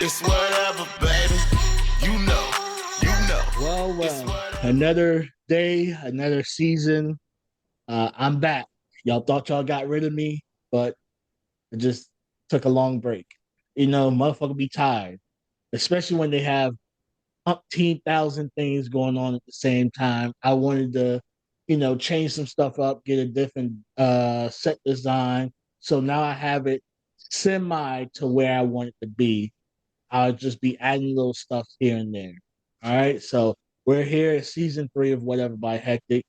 It's whatever, baby. You know, you know. Well, another day, another season. I'm back. Y'all thought y'all got rid of me, but it just took a long break. Motherfucker be tired, especially when they have umpteen thousand things going on at the same time. I wanted to, change some stuff up, get a different set design. So now I have it semi to where I want it to be. I'll just be adding little stuff here and there. All right. So we're here at season 3 of Whatever by Hektek,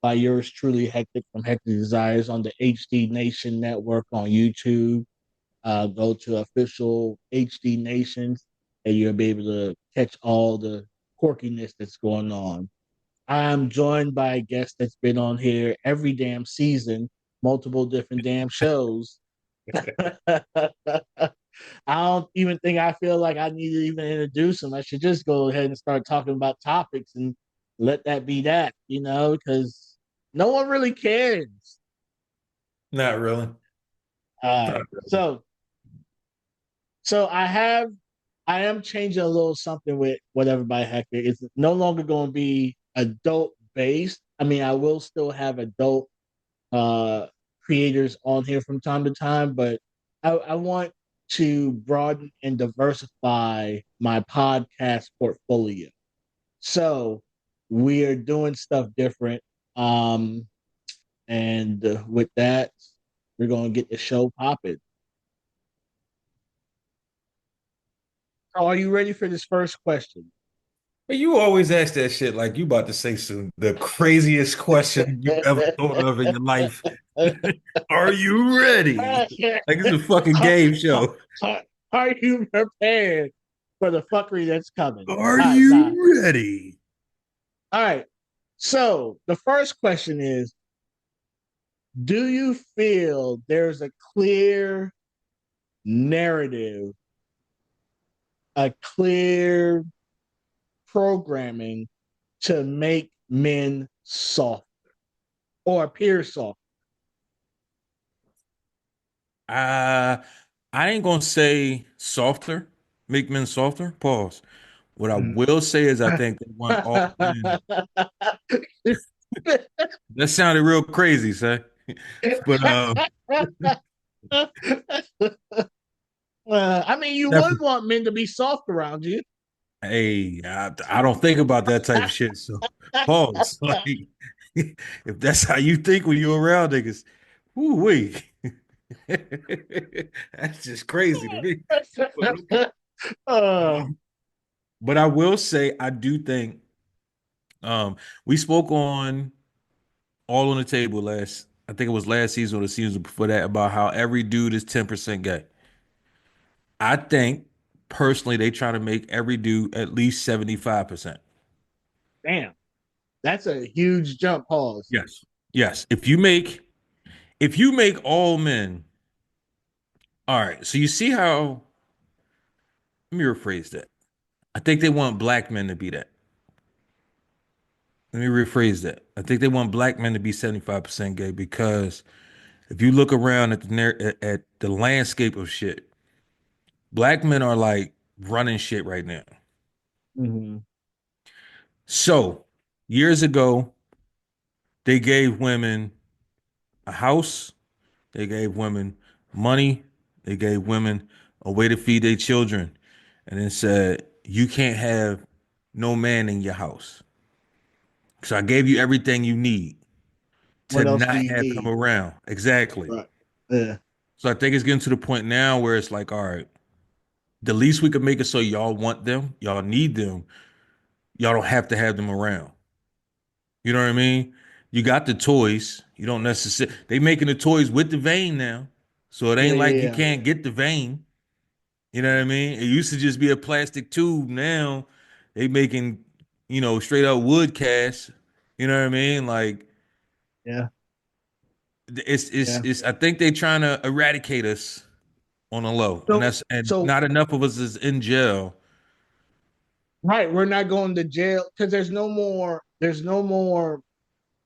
by yours truly, Hektek from Hektek Desires on the HD Nation Network on YouTube. Go to official HD Nations and you'll be able to catch all the quirkiness that's going on. I'm joined by a guest that's been on here every damn season, multiple different damn shows. I don't even think I feel like I need to even introduce him. I should just go ahead and start talking about topics and let that be that, because no one really cares. Not really. All Not right. really. So I am changing a little something with Whatever by Hector. It's no longer going to be adult based. I mean, I will still have adult uh creators on here from time to time, but I want to broaden and diversify my podcast portfolio. So we are doing stuff different. Um, and with that, we're going to get the show popping. So are you ready for this first question? But you always ask that shit like you about to say some the craziest question you ever thought of in your life. Are you ready? Like it's a fucking game show. Are you prepared for the fuckery that's coming? Are Nah. you ready? All right. So the first question is, do you feel there's a clear narrative, a clear programming to make men soft or appear soft? Uh I ain't gonna say softer, make men softer. Pause. What I will say is I think they want all men. That sounded real crazy, say. But I mean, you would definitely. want men to be soft around you. Hey, I don't think about that type of shit. So pause. Like, if that's how you think when you're around niggas, ooh wait, that's just crazy to me. But okay. uh, Um, but I will say I do think um we spoke on all on the table last. I think it was last season or the season before that about how every dude is 10% gay. I think personally they try to make every dude at least 75%. damn, that's a huge jump. Pause. Yes. Yes. If you make all men, all right. So you see how, let me rephrase that. I think they want black men to be that. Let me rephrase that. I think they want black men to be 75% gay because if you look around at at the landscape of shit, black men are like running shit right now. Mhm. So years ago, they gave women a house, they gave women money, they gave women a way to feed their children, and then said, you can't have no man in your house. So I gave you everything you need to What else do not you have him need? around. Exactly. Right. Yeah. So I think it's getting to the point now where it's like, all right, the least we could make it so y'all want them, y'all need them, y'all don't have to have them around. You know what I mean? You got the toys. You don't necessarily, they making the toys with the vein now. So it Yeah. ain't like Yeah. you Yeah. can't get the vein. You know what I mean? It used to just be a plastic tube. Now they making, straight up wood cast. You know what I mean? Like Yeah. Yeah. it's I think they trying to eradicate us on a low. And So, and so not enough of us is in jail. right, we're not going to jail because there's no more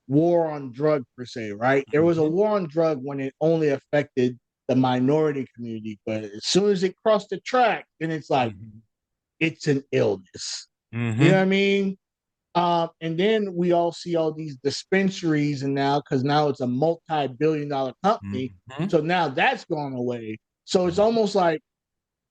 war on drug per se, right? There was a Mhm. war on drug when it only affected the minority community. But as soon as it crossed the track, then it's like it's an illness. You know what I Mm-hmm. mean? And then we all see all these dispensaries, and now because now it's a multi-billion-dollar company, Mm-hmm. so now that's gone away. So it's almost like,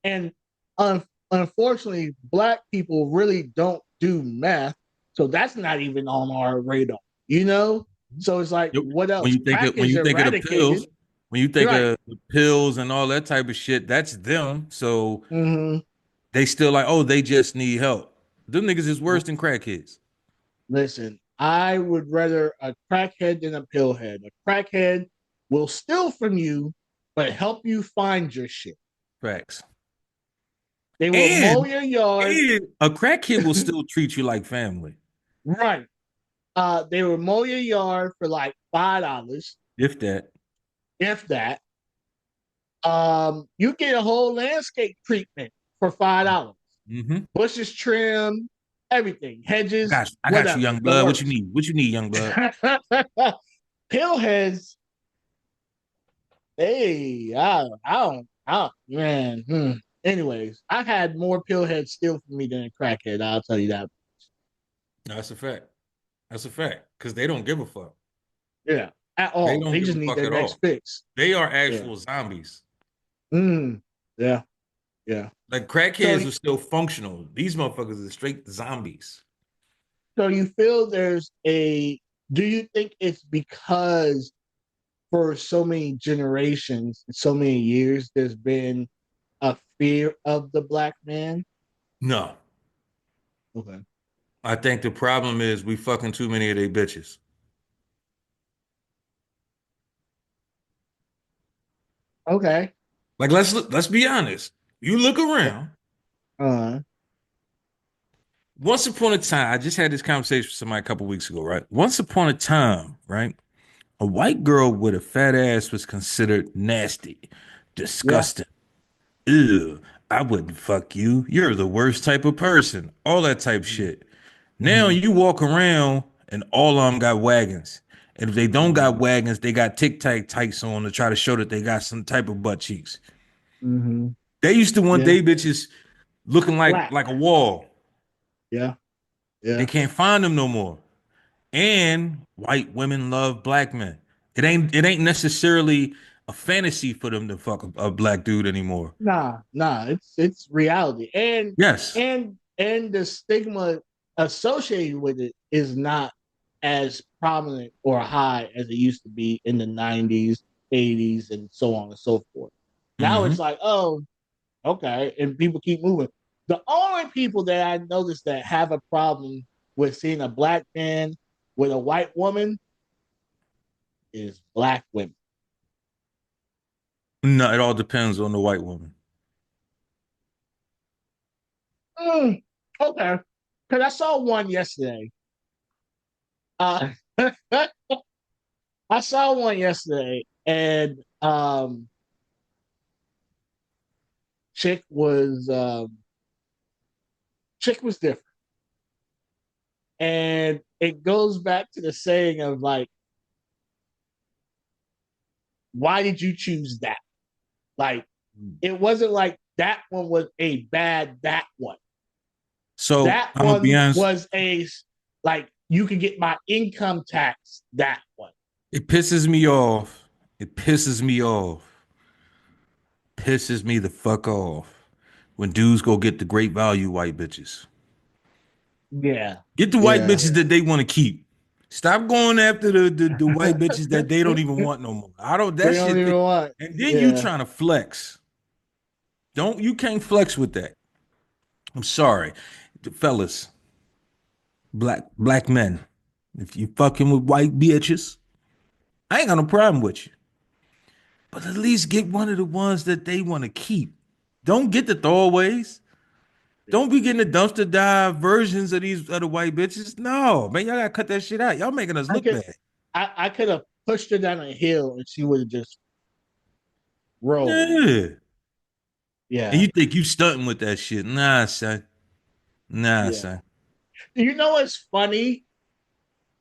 and un- unfortunately, black people really don't do meth, so that's not even on our radar. You know, so it's like, Yep. what When else? you think Crack of when is you think of the eradicated, pills, when you think right? of the pills and all that type of shit, that's them. So Mm-hmm. they still like, oh, they just need help. Them niggas is worse than crackheads. Listen, I would rather a crackhead than a pillhead. A crackhead will steal from you, but help you find your shit. Facts. They will mow And your yard, and a crackhead will still treat you like family, right? They will mow your yard for like $5, if that. if that. You get a whole landscape treatment for $5. Mm-hmm. Bushes trimmed, everything, hedges, I got you, whatever, young the blood. What you works. need? What you need, young blood? Pillheads, hey, man. Anyways, I've had more pillheads steal from me than a crackhead. I'll tell you that. No, that's a fact. That's a fact. Because they don't give a fuck. Yeah, at They all. don't They give just a need fuck their at next all. fix. They are Yeah. actual zombies. Mm. Yeah. Yeah. Like So, crackheads are still functional. These motherfuckers are straight zombies. so you feel there's a? Do you think it's because for so many generations, so many years, there's been a fear of the black man? No. Okay. I think the problem is we fucking too many of they bitches. Okay. Like let's be honest. You look around. Uh. Once upon a time, I just had this conversation with somebody a couple weeks ago, right? Once upon a time, right? A white girl with a fat ass was considered nasty, Yeah. disgusting. Ew, I wouldn't fuck you. You're the worst type of person. All that type shit. Now Mm-hmm. you walk around and all of them got wagons. And if they don't got wagons, they got tic tac tights on to try to show that they got some type of butt cheeks. Mm-hmm. They used to want Yeah. they bitches looking like Black. like a wall. Yeah. They Yeah. can't find them no more. And white women love black men. It ain't necessarily a fantasy for them to fuck a black dude anymore. Nah, nah, it's reality. Yes. And the stigma associated with it is not as prominent or high as it used to be in the 90s, 80s, and so on and so forth. Now Hmm. it's like, oh, okay, and people keep moving. The only people that I noticed that have a problem with seeing a black man with a white woman is black women. No, it all depends on the white woman. Mm, okay. Because I saw one yesterday. Uh, I saw one yesterday, and chick was um, chick was different, and it goes back to the saying of like, why did you choose that? Like, it wasn't like that one was a bad that one. So That I'm gonna be one honest. was a like you can get my income tax. That one. It pisses me off. It pisses me off. Pisses me the fuck off when dudes go get the great value white bitches. Yeah, Get the white yeah. bitches that they want to keep. Stop going after the white bitches that they don't even want no more. I don't that They don't shit. even want. And then you Yeah. trying to flex. Don't you can't flex with that. I'm sorry. Fellas, black men. If you fucking with white bitches, I ain't got no problem with you. But at least get one of the ones that they want to keep. Don't get the throwaways. Don't be getting the dumpster dive versions of these other white bitches. No, man, y'all gotta cut that shit out. Y'all making us I look could bad. I could have pushed her down a hill and she would have just rolled. Yeah. And Yeah, you think you stunting with that shit. Nah, son. Nah, yeah. son. You know what's funny?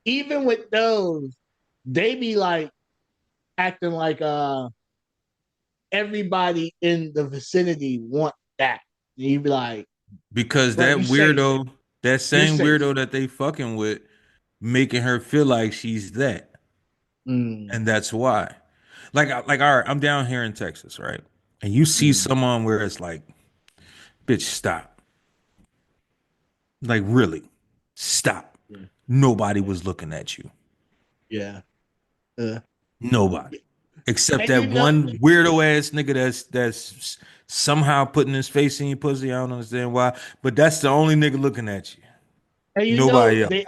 Even with those, they be like acting like everybody in the vicinity want that. And you'd be like, Because right, that you say weirdo, that you're same safe. weirdo that they fucking with, making her feel like she's that. Mm, And that's why. Like, all right, I'm down here in Texas, right? And you see mm, someone where it's like, bitch, stop. Like, really, stop. yeah, Nobody yeah, was looking at you. yeah. Uh, Nobody. Except and that you know, one weirdo ass nigga that's somehow putting his face in your pussy. I don't understand why. But that's the only nigga looking at you. and you know, Nobody else. they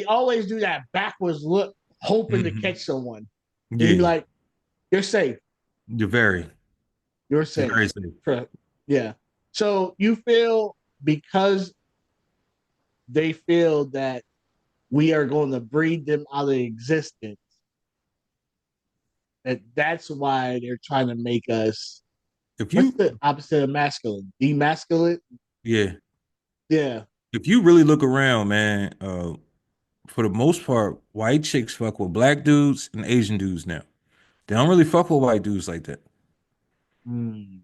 always do that backwards look, hoping to Hmm. catch someone. And you be Yeah. like, you're safe. You're very, You're you're safe. very safe. Yeah. So you feel because they feel that we are going to breed them out of existence, that's why they're trying to make us. If What's you the opposite of masculine? Demasculine. yeah. Yeah. If you really look around, man, for the most part, white chicks fuck with black dudes and Asian dudes now. They don't really fuck with white dudes like that. Mm,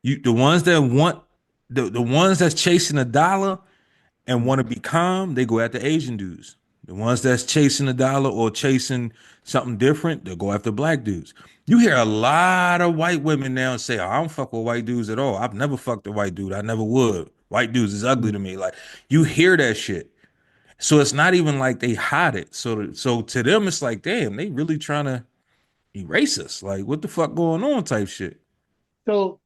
You the ones that want the ones that's chasing a dollar and want to mm, be calm, they go after Asian dudes. The ones that's chasing a dollar or chasing something different, they'll go after black dudes. You hear a lot of white women now say, "Oh, I don't fuck with white dudes at all. I've never fucked a white dude. I never would. White dudes is ugly mm. to me." Like you hear that shit. So it's not even like they hide it. So to them, it's like, damn, they really trying to erase us. Like, what the fuck going on? Type shit. So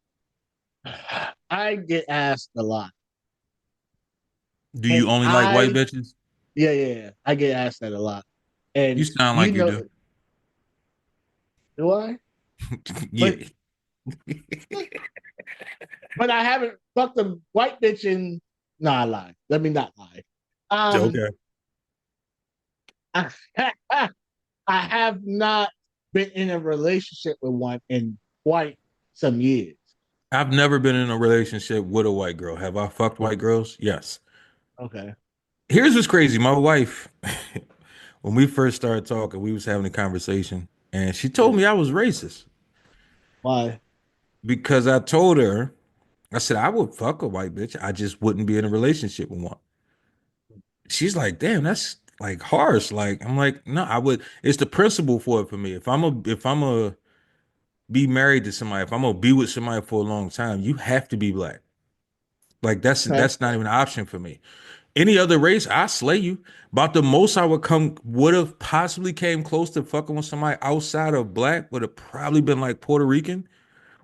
I get asked a lot, Do you and only like white bitches? yeah, I get asked that a lot, You and sound you like you know, do. do I? But Yeah. but I haven't fucked a white bitch in. No, I lied. Let me not lie. Um, Okay. I, I have not been in a relationship with one in quite some years. I've never been in a relationship with a white girl. Have I fucked white girls? Yes. Okay. Here's what's crazy. My wife, when we first started talking, we was having a conversation, and she told Yeah. me I was racist Why? because I told her, I said I would fuck a white bitch. I just wouldn't be in a relationship with one. She's like, damn, that's like harsh. Like, I'm like, no, I would. It's the principle for it for me. If I'm a be married to somebody, if I'm gonna be with somebody for a long time, you have to be black. Like Okay. that's not even an option for me. Any other race, I slay you. About the most I would have possibly came close to fucking with somebody outside of black would have probably been like Puerto Rican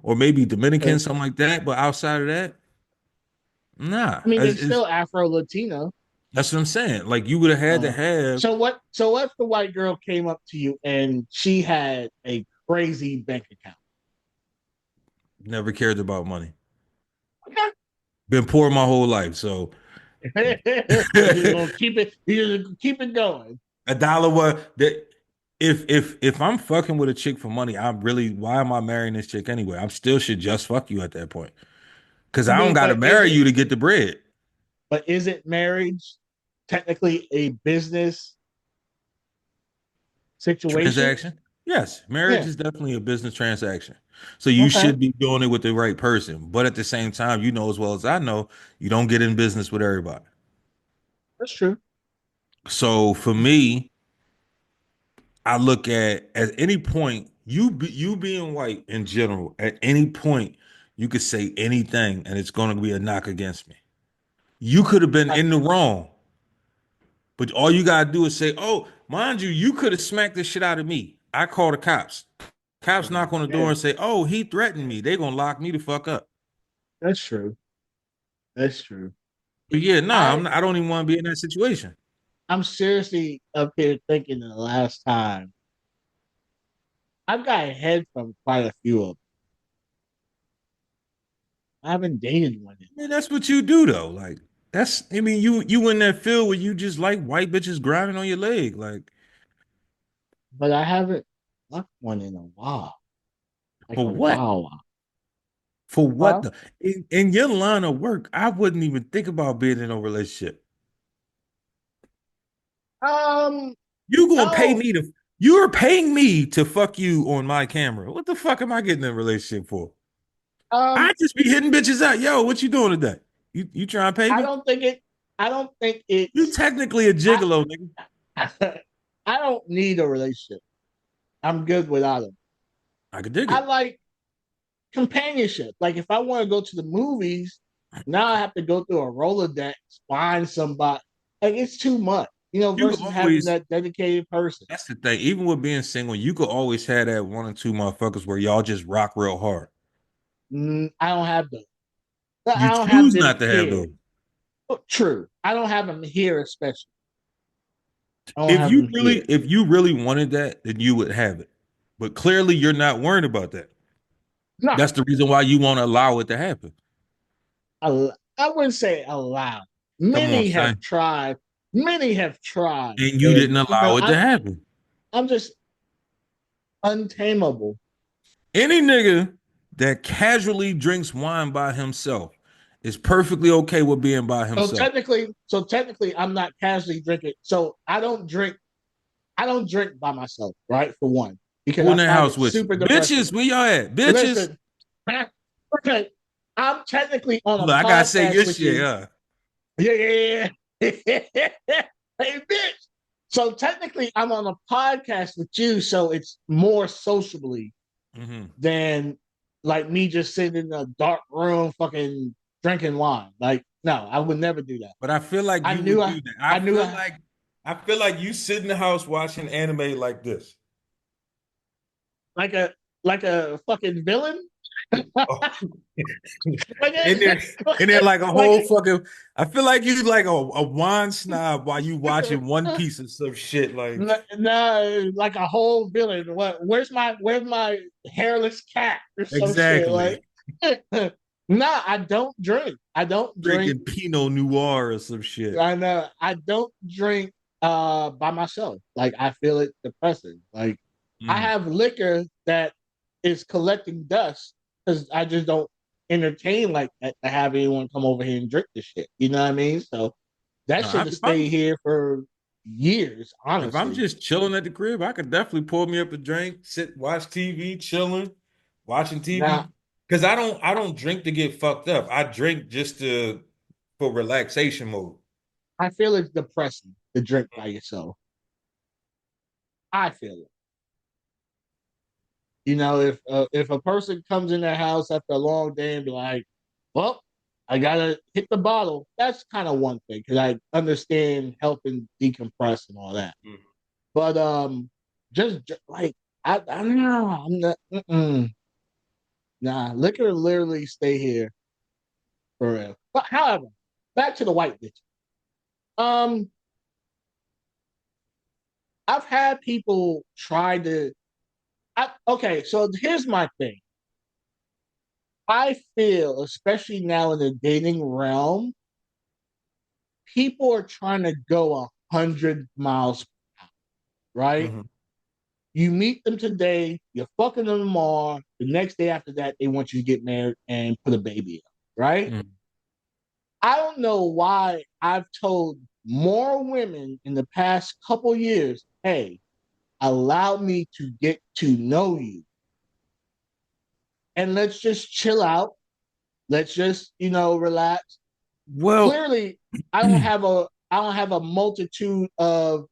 or maybe Dominican, Okay. something like that. But outside of that, nah. I mean, there's still Afro Latino. That's what I'm saying. Like you would have had to have So what? So what if the white girl came up to you and she had a crazy bank account? never cared about money. Okay. Been poor my whole life, so You just gonna keep it. You just keep it going. a dollar what that if I'm fucking with a chick for money, I'm really why am I marrying this chick anyway? I still should just fuck you at that point. Cause I I don't mean, gotta but is marry it? you to get the bread. But is it marriage technically a business situation? Transaction? Yes, marriage Yeah. is definitely a business transaction. So you Okay. should be doing it with the right person. But at the same time, you know as well as I know, you don't get in business with everybody. That's true. So for me, I look at any point you being white in general. At any point, you could say anything, and it's going to be a knock against me. You could have been I, in the wrong, but all you gotta do is say, "Oh, mind you, you could have smacked the shit out of me. I call the cops. Cops knock on the door yeah, and say, "Oh, he threatened me." They gonna lock me the fuck up. that's true. That's true. But yeah, nah, I I don't even want to be in that situation. I'm seriously up here thinking the last time I've got head from quite a few of them. I haven't dated one, I mean, that's what you do though. Like that's I mean, you in that field where you just like white bitches grinding on your leg. Like but I haven't fucked one in a while, like for a what? while. For what Huh? the in your line of work, I wouldn't even think about being in a relationship. Um, You gonna pay no, me to You are paying me to fuck you on my camera. What the fuck am I getting in a relationship for? I Um, just be hitting bitches out. Yo, what you doing today? You trying to pay I me? don't think it. I don't think You it's. technically a I. gigolo, nigga. I don't need a relationship. I'm good without it. I could dig I it. like companionship. Like if I want to go to the movies, now I have to go through a Rolodex, find somebody. Like it's too much, You could versus having always. that dedicated person. That's the thing. Even with being single, you could always have that one or two motherfuckers where y'all just rock real hard. I don't have them. You I don't have choose them not to have here. those. True. I don't have them here, especially. I don't If have you them really, here. if you really wanted that, then you would have it. But clearly, you're not worried about that. No, That's the reason why you won't allow it to happen. I wouldn't say allowed. Come on, Many have son. tried. Many have tried, And you and didn't allow it to happen. I'm just untamable. Any nigga that casually drinks wine by himself is perfectly okay with being by himself. I'm not casually drinking. So I don't drink by myself, right? For one, because Who in I that find house it with you? super depressing. Bitches, where y'all at? Bitches. Listen, okay, I'm technically on a Look, I gotta say podcast your with shit, you. huh? Yeah. Hey, bitch. So technically, I'm on a podcast with you, so it's more sociably Hmm. than like me just sitting in a dark room, fucking drinking wine. Like, no, I would never do that. But I feel like I you knew would I, do that. I knew I, I feel like you sit in the house watching anime like this. like a like a fucking villain. like, Oh. And it, there, and then like a whole like fucking. I feel like you like a wine snob while you watching One Piece and some shit. Like no, like a whole villain. What? Where's my hairless cat or some shit? exactly Like, nah, I don't drink. I don't drink. drinking Pinot Noir or some shit. I know. I don't drink by myself. Like I feel it depressing. Like I Mm. have liquor that is collecting dust because I just don't entertain like that to have anyone come over here and drink this shit. You know what I mean? So that No, should have if I'm stayed here for years, if I'm honestly. just chilling at the crib, I could definitely pour me up a drink, sit, watch TV, chilling, watching Now TV. Because I don't drink to get fucked up. I drink just to for relaxation mode. I feel it's depressing to drink by yourself. I feel it. If a person comes in their house after a long day and be like, "Well, I gotta hit the bottle," that's kind of one thing because I understand helping decompress and all that. Mm. But like I don't know, I'm not. Nah, liquor literally stay here for real. But however, back to the white bitch. Um, I've had people try to. Okay, so here's my thing. I feel, especially now in the dating realm, people are trying to go 100 miles, right? Mhm. You meet them today, you're fucking them tomorrow. The next day after that, they want you to get married and put a baby up, right? Mhm. I don't know why I've told more women in the past couple years, hey, allow me to get to know you and let's just chill out. Let's just, relax. Well, Clearly, I don't have a multitude of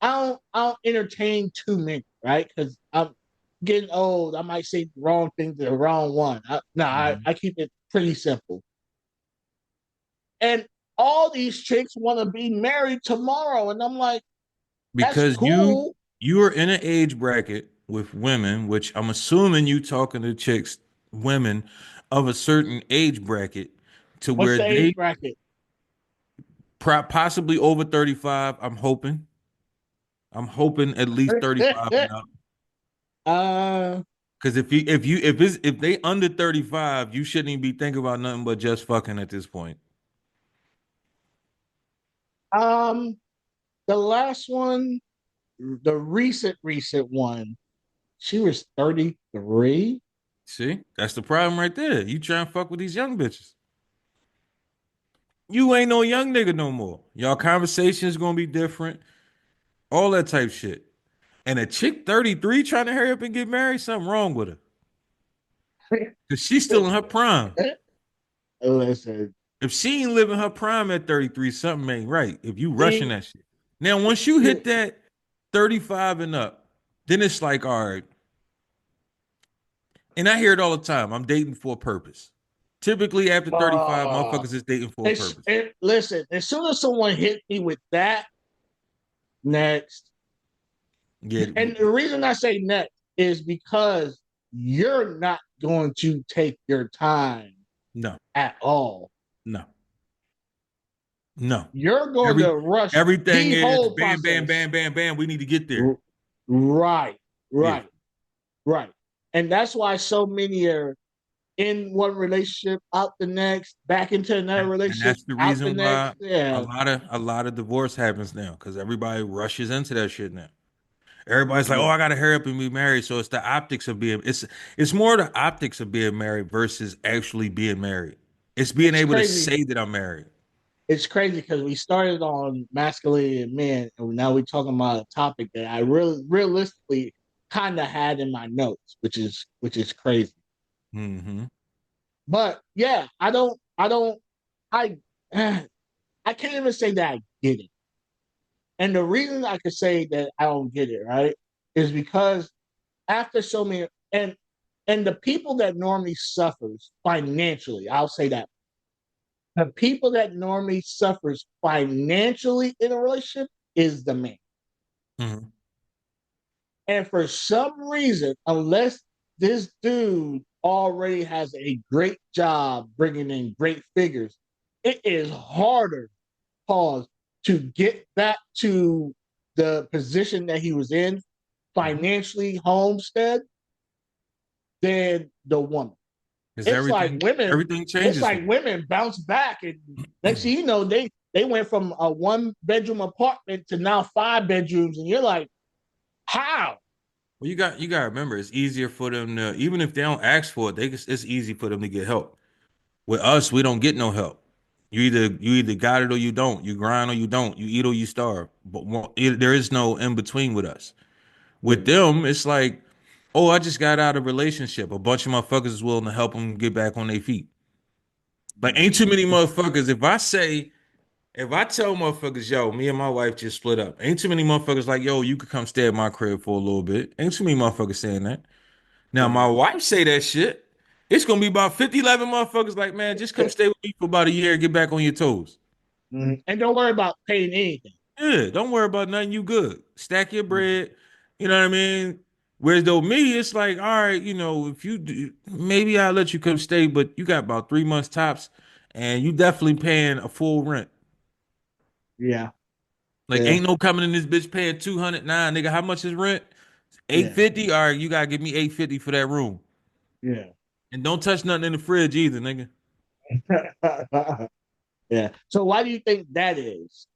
I don't entertain too many, right? Because I'm getting old. I might say the wrong thing to the wrong one. Mhm. I keep it pretty simple. And all these chicks want to be married tomorrow, and I'm like, that's Because you cool. you are in an age bracket with women, which I'm assuming you talking to chicks, women of a certain age bracket, to What's where the age they bracket? possibly over 35. I'm hoping at least 35 and up. uh, Because if they under 35, you shouldn't even be thinking about nothing but just fucking at this point. um, the last one, the recent one, she was 33. See, that's the problem right there. You trying to fuck with these young bitches. You ain't no young nigga no more. Y'all conversations gonna be different. All that type shit. And a chick 33 trying to hurry up and get married, something wrong with her. Because she's still in her prime. Listen, If she ain't living her prime at 33, something ain't right. If you rushing see, that shit. Now, once you hit that 35 and up, then it's like, all right. And I hear it all the time. I'm dating for a purpose. Typically, after 35, uh, motherfuckers is dating for a purpose. listen, as soon as someone hit me with that, next. Yeah, And the reason I say next is because you're not going to take your time no, at all. no, no. You're going Every to rush everything the is whole bam, bam, process. bam, bam, bam. We need to get there. Right, Yeah. right, right. And that's why so many are in one relationship, out the next, back into another And relationship, that's the out the reason next. why Yeah. a lot of divorce happens now because everybody rushes into that shit now. Everybody's like, "Oh, Yeah. I gotta hurry up and be married." So it's the optics of being it's more the optics of being married versus actually being married. It's being It's able to crazy. say that I'm married. It's crazy because we started on masculinity and men, and now we're talking about a topic that I really realistically kind of had in my notes, which is crazy. Mm-hmm. But yeah, I I can't even say that I get it. And the reason I could say that I don't get it, right, is because after so many and the people that normally suffers financially, I'll say that the people that normally suffers financially in a relationship is the man. Mm-hmm. And for some reason, unless this dude already has a great job bringing in great figures, it is harder, pause, to get back to the position that he was in financially, homestead, than the woman. Because It's like women, everything it's changes for like women bounce back, and next thing you know, they went from a 1 bedroom apartment to now 5 bedrooms, and you're like, how? Well, you got to remember, it's easier for them to even if they don't ask for it, it's easy for them to get help. With us, we don't get no help. You either got it or you don't. You grind or you don't. You eat or you starve. But there is no in between with us. With Yeah. them, it's like, oh, I just got out of a relationship. A bunch of motherfuckers is willing to help them get back on their feet. Like, ain't too many motherfuckers. If I tell motherfuckers, yo, me and my wife just split up, ain't too many motherfuckers like, yo, you could come stay at my crib for a little bit. Ain't too many motherfuckers saying that. Now, Yeah. my wife say that shit. It's gonna be about 50, 11 motherfuckers like, man, just come stay with me for about a year and get back on your toes. Mhm. And don't worry about paying anything. Yeah, don't worry about nothing. You good. Stack your Mhm. bread. You know what I mean? Whereas though me, it's like, all right, you know, if you do, maybe I'll let you come stay, but you got about 3 months tops, and you definitely paying a full rent. Yeah. Like, Yeah. ain't no coming in this bitch paying 200. Nah, nigga, how much is rent? Eight Yeah. fifty. All right, you gotta give me 850 for that room, Yeah. and don't touch nothing in the fridge either, nigga. Yeah. So why do you think that is?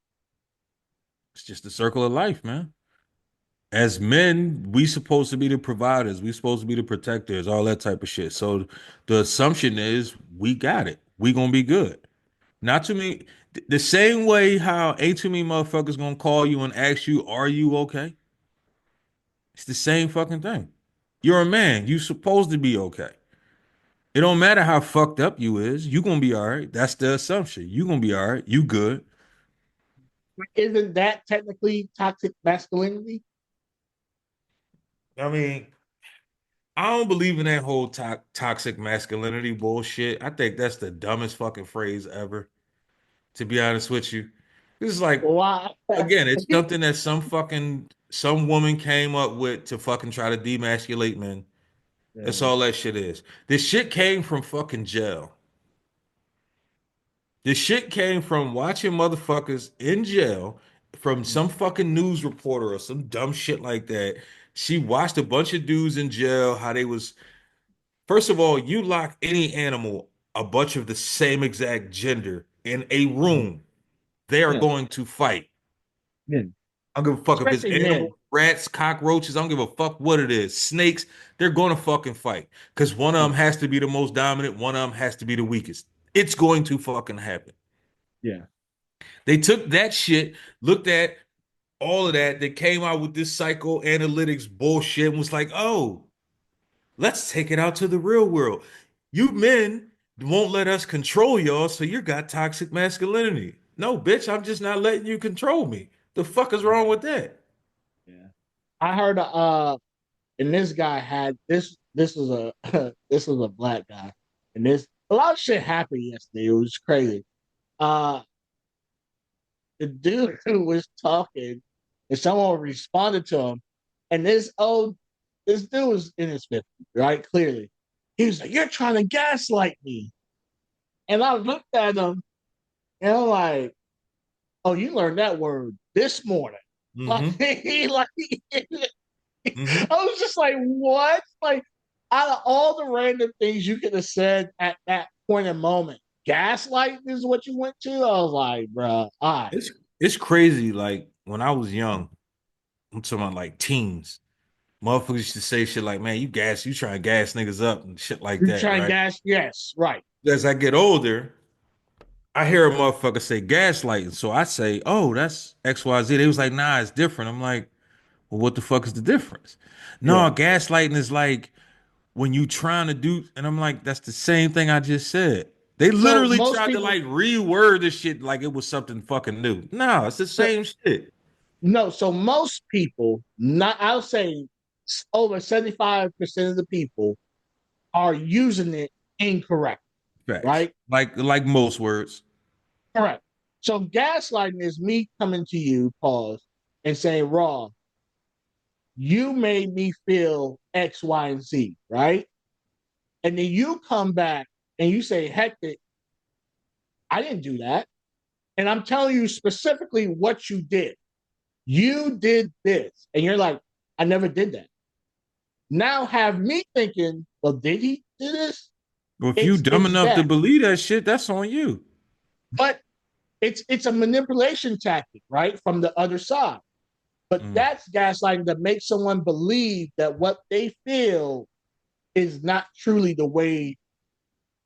It's just the circle of life, man. As men, we supposed to be the providers. We supposed to be the protectors, all that type of shit. So the assumption is we got it. We gonna be good. Not too many. The same way how ain't too many motherfuckers gonna call you and ask you, "Are you okay?" It's the same fucking thing. You're a man. You supposed to be okay. It don't matter how fucked up you is. You gonna be all right. That's the assumption. You gonna be all right. You good. Isn't that technically toxic masculinity? I mean, I don't believe in that whole toxic masculinity bullshit. I think that's the dumbest fucking phrase ever, to be honest with you. This is like, Why? again, it's something that some woman came up with to fucking try to demasculate men. That's Yeah. all that shit is. This shit came from fucking jail. This shit came from watching motherfuckers in jail from some fucking news reporter or some dumb shit like that. She watched a bunch of dudes in jail, how they was first of all, you lock any animal, a bunch of the same exact gender, in a room, they are Yeah. going to fight. Yeah. I don't give a fuck if it's Especially animals, men. rats, cockroaches. I don't give a fuck what it is. Snakes, they're going to fucking fight. Because one of Yeah. them has to be the most dominant, one of them has to be the weakest. It's going to fucking happen. Yeah. They took that shit, looked at. all of that, that came out with this psychoanalytics bullshit and was like, oh, let's take it out to the real world. You men won't let us control y'all, so you got toxic masculinity. No, bitch, I'm just not letting you control me. The fuck is wrong Yeah. with that? Yeah. I heard and this guy had this was a this was a black guy. And this a lot of shit happened yesterday. It was crazy. Uh the dude who was talking and someone responded to him, and this dude was in his 50s, right? Clearly. He was like, "You're trying to gaslight me." And I looked at him and I'm like, "Oh, you learned that word this morning." Like, Mm-hmm. like Mm-hmm. I was just like, what? Like, out of all the random things you could have said at that point in moment, gaslight is what you went to. I was like, bro, all right. It's crazy. Like when I was young, I'm talking about like teens. Motherfuckers used to say shit like, man, you try to gas niggas up and shit like You that, trying right? gas? Yes, right. As I get older, I hear a motherfucker say gaslighting. So I say, oh, that's XYZ. They was like, nah, it's different. I'm like, well, what the fuck is the difference? No, Yeah. gaslighting is like when you trying to do, and I'm like, that's the same thing I just said. They So literally most tried to people, like reword this shit like it was something fucking new. No, it's the so same shit. no, so most people, not I'll say over 75% of the people are using it incorrect, Facts. right? Like most words. Correct. So gaslighting is me coming to you, pause, and saying, Raw, you made me feel X, Y, and Z, right? And then you come back and you say, Hektek, I didn't do that. And I'm telling you specifically what you did. You did this. And you're like, I never did that. Now have me thinking, well, did he do this? Well, if you dumb It's enough to that. believe that shit, that's on you. But it's a manipulation tactic, right? From the other side. But Mm. that's gaslighting to make someone believe that what they feel is not truly the way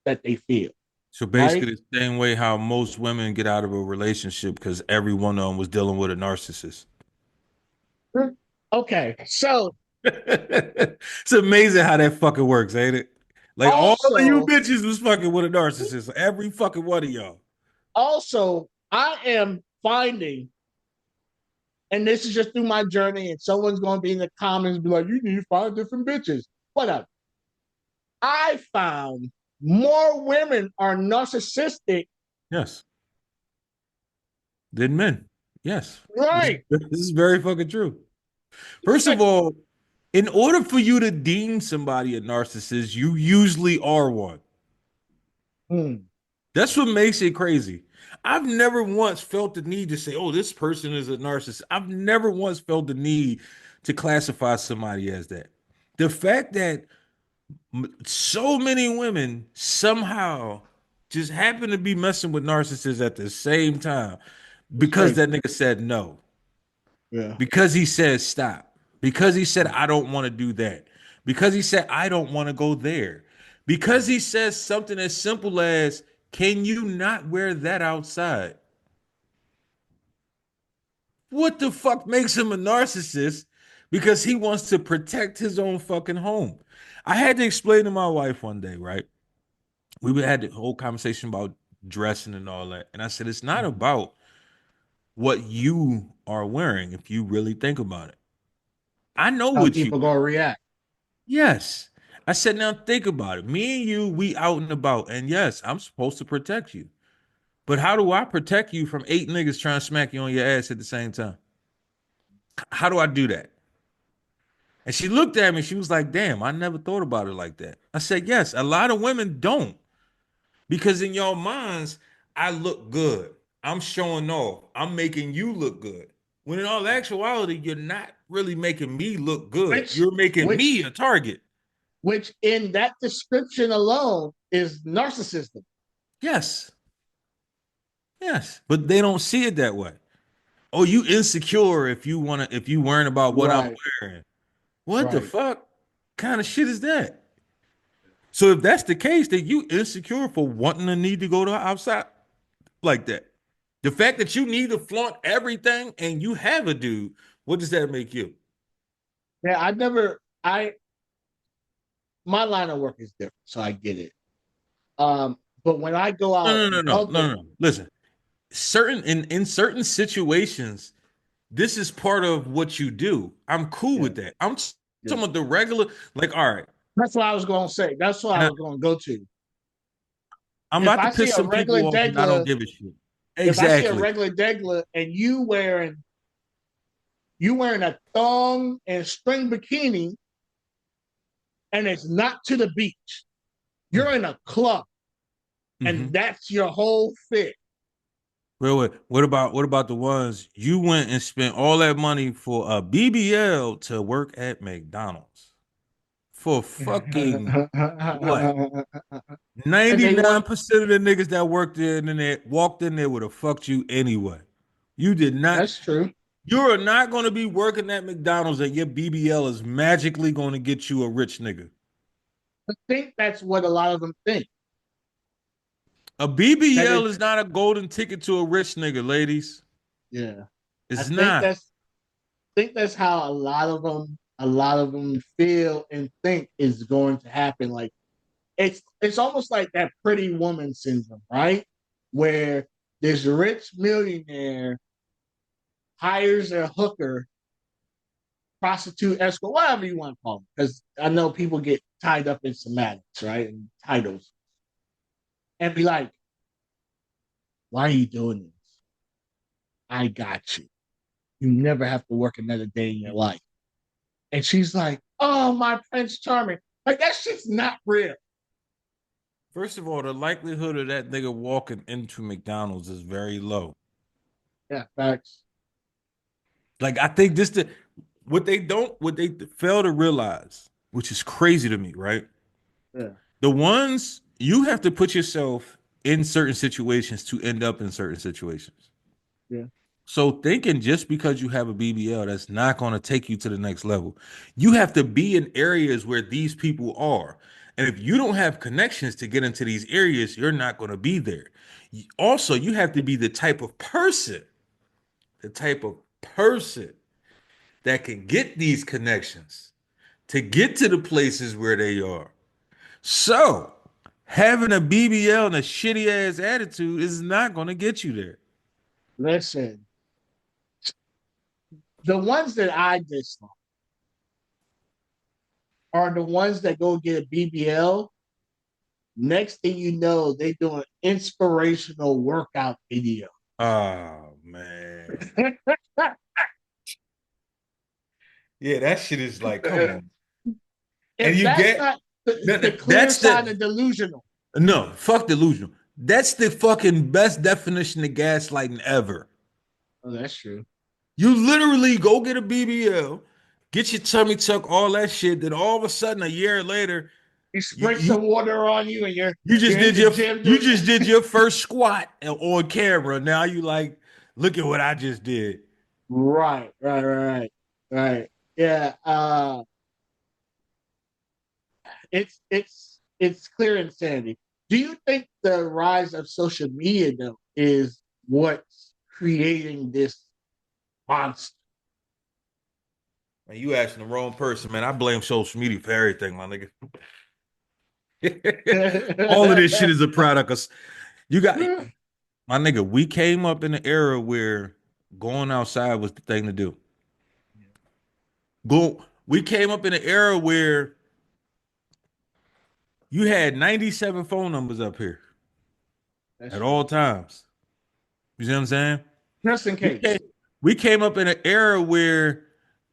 that they feel, So right? basically, the same way how most women get out of a relationship because every one of them was dealing with a narcissist. Okay, so It's amazing how that fucking works, ain't it? Like all of you also, bitches was fucking with a narcissist. Every fucking one of y'all. also, I am finding, and this is just through my journey, and someone's going to be in the comments be like, "You need to find different bitches." Whatever. I found more women are narcissistic, Yes. Than men. Yes. This, right? this is very fucking true. First of Like, all, in order for you to deem somebody a narcissist, you usually are one. hmm, That's what makes it crazy. I've never once felt the need to say, oh, this person is a narcissist. I've never once felt the need to classify somebody as that. The fact that so many women somehow just happen to be messing with narcissists at the same time it's because crazy. that nigga said no, Yeah. because he said stop, because he said, I don't want to do that, because he said, I don't want to go there, because he says something as simple as, can you not wear that outside? What the fuck makes him a narcissist? Because he wants to protect his own fucking home. I had to explain to my wife one day, right? We had the whole conversation about dressing and all that. And I said, it's not Mhm. about what you are wearing if you really think about it. I know How what you people wear. gonna react? Yes. I said, now think about it. Me and you, we out and about. And yes, I'm supposed to protect you. But how do I protect you from eight niggas trying to smack you on your ass at the same time? How do I do that? And she looked at me. She was like, damn, I never thought about it like that. I said, yes, a lot of women don't. Because in your minds, I look good. I'm showing off. I'm making you look good. When in all actuality, you're not really making me look good. Which, You're making which, me a target. which, in that description alone is narcissism. Yes. Yes. But they don't see it that way. Oh, you insecure if you worrying about what I'm Right, wearing. What the right. fuck kind of shit is that? So if that's the case, then you insecure for wanting to need to go to outside like that. The fact that you need to flaunt everything and you have a dude, what does that make you? Yeah, I never. I My line of work is different, so I get it. But when I go No, out no, in no, no, public, no, no. Listen, certain in certain situations, this is part of what you do. I'm cool yeah, with that. I'm yeah. talking about the regular, like, all right, That's what I was going to say. That's what I and was going to go to. I'm If about to I see piss a some regular people off, and I don't degler, give a shit. if I see a Exactly. regular degler, and you wearing a thong and string bikini, and it's not to the beach, you're in a club, and Mm-hmm. that's your whole fit. Wait, wait. What about the ones you went and spent all that money for a BBL to work at McDonald's for fucking what? And they want 99% of the niggas that worked there and then they walked in there would have fucked you anyway. You did not. That's true. You are not going to be working at McDonald's and your BBL is magically going to get you a rich nigga. I think that's what a lot of them think. A That BBL is, is not a golden ticket to a rich nigga, ladies. yeah. I It's not. think that's how a lot of them feel and think is going to happen. Like it's almost like that pretty woman syndrome, right? Where this rich millionaire hires a hooker, prostitute, escort, whatever you want to call them, because I know people get tied up in semantics, right, and titles, and be like, "Why are you doing this? I got you. You never have to work another day in your life." And she's like, "Oh, my Prince Charming." Like that shit's not real. First of all, the likelihood of that nigga walking into McDonald's is very low. Yeah, facts. Like I think this the what they fail to realize, which is crazy to me, right? Yeah, The ones you have to put yourself in certain situations to end up in certain situations. yeah, So thinking just because you have a BBL, that's not going to take you to the next level. You have to be in areas where these people are. And if you don't have connections to get into these areas, you're not going to be there. Also, you have to be the type of person that can get these connections to get to the places where they are. So, having a BBL and a shitty ass attitude is not going to get you there. listen, the ones that I dislike are the ones that go get a BBL. Next thing you know, they doing inspirational workout video. Oh man. Yeah, that shit is like, come on. And If you that's get not the clear that's sign the of delusional, no, fuck delusional. That's the fucking best definition of gaslighting ever. oh, that's true. You literally go get a BBL, get your tummy tuck, all that shit. Then all of a sudden, a year later, You you spray you some water on you, and you're you just you're in did the your gym you doing. just did your first squat on camera. Now you like, look at what I just did. Right, right, right, right, right. Yeah, it's clear insanity. Do you think the rise of social media though is what's creating this monster? Man, you asking the wrong person, man. I blame social media for everything, my nigga. All of this shit is a product of you got my nigga. We came up in an era where going outside was the thing to do. We came up in an era where you had 97 phone numbers up here That's at true. all times. You see what I'm saying? Just in We came, case, we came up in an era where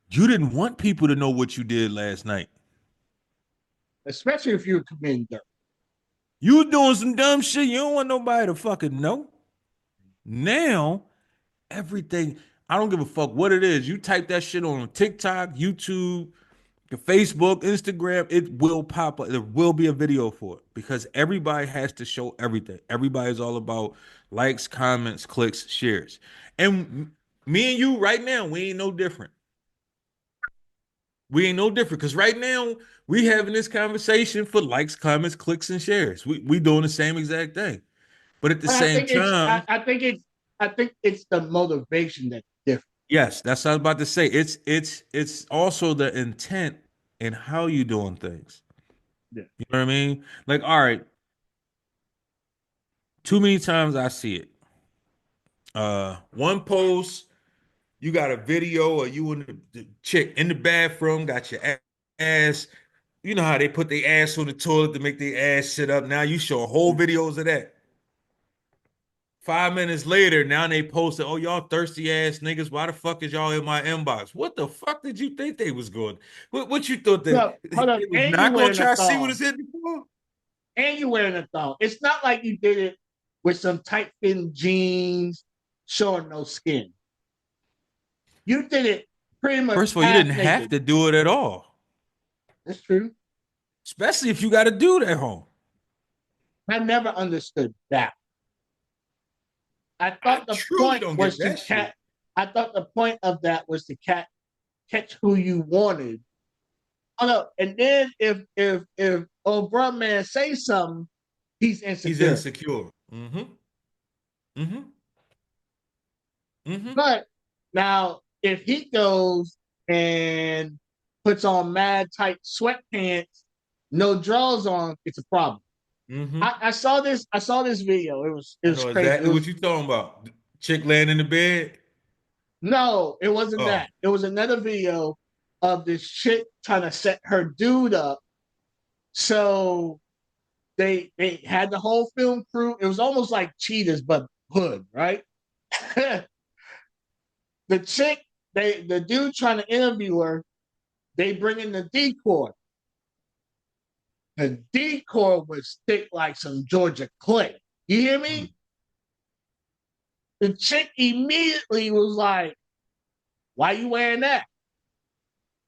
you didn't want people to know what you did last night. especially if you're committing dirt. You doing some dumb shit. You don't want nobody to fucking know. Now, everything, I don't give a fuck what it is. You type that shit on TikTok, YouTube, your Facebook, Instagram, it will pop up. There will be a video for it because everybody has to show everything. Everybody's all about likes, comments, clicks, shares. And me and you right now, we ain't no different. We ain't no different because right now we having this conversation for likes, comments, clicks, and shares. We doing the same exact thing. But at the But I same think it's I, time, I think it's I think it's the motivation that's different. Yes, that's what I was about to say. It's also the intent and how you doing things. Yeah. You know what I mean? Like, all right, too many times I see it. One post, you got a video or you and the chick in the bathroom, got your ass. You know how they put their ass on the toilet to make their ass sit up. Now you show whole videos of that. 5 minutes later, now they posted, "Oh, y'all thirsty ass niggas, why the fuck is y'all in my inbox? What the fuck did you think they was going? What you thought that No, hold they on. was And you not gonna wearing a try to see what thong. it's in before?" And you wearing a thong. It's not like you did it with some tight fitting jeans showing no skin. You did it pretty much First of all, you half didn't have naked. to do it at all, That's true. especially if you got a dude at home. I never understood that. I I thought the truly point don't get was to that shit. catch. I thought the point of that was to catch who you wanted. Oh no! And then if old bruh man say something, he's He's insecure. insecure. Mm-hmm. Mm-hmm. Mm-hmm. But now if he goes and puts on mad tight sweatpants, no drawers on, it's a problem. Mm-hmm. I saw this. I saw this video. It I was know crazy. It exactly what was you talking about. Chick laying in the bed. no, it wasn't Oh. that. It was another video of this chick trying to set her dude up. So they had the whole film crew. It was almost like Cheetahs, but hood, right? The chick, the dude trying to interview her, they bring in the decoy. The decoy was thick like some Georgia clay. You hear Mm. me? The chick immediately was like, "Why you wearing that?"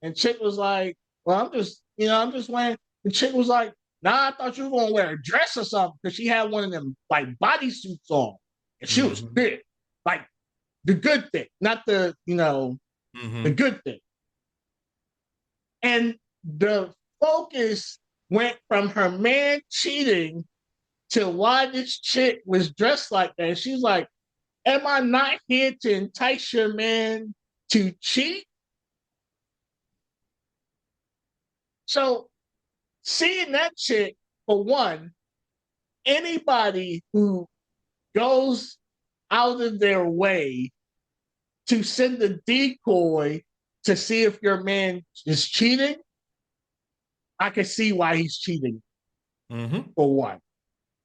And chick was like, "Well, I'm just wearing." The chick was like, "Nah, I thought you were gonna wear a dress or something," because she had one of them like bodysuits on, and she was Mm-hmm. big, like the good thing, not the the Mm-hmm. good thing. And the focus went from her man cheating to why this chick was dressed like that. She's like, "Am I not here to entice your man to cheat?" So seeing that chick, for one, anybody who goes out of their way to send a decoy to see if your man is cheating, I can see why he's cheating, Mm-hmm. for one.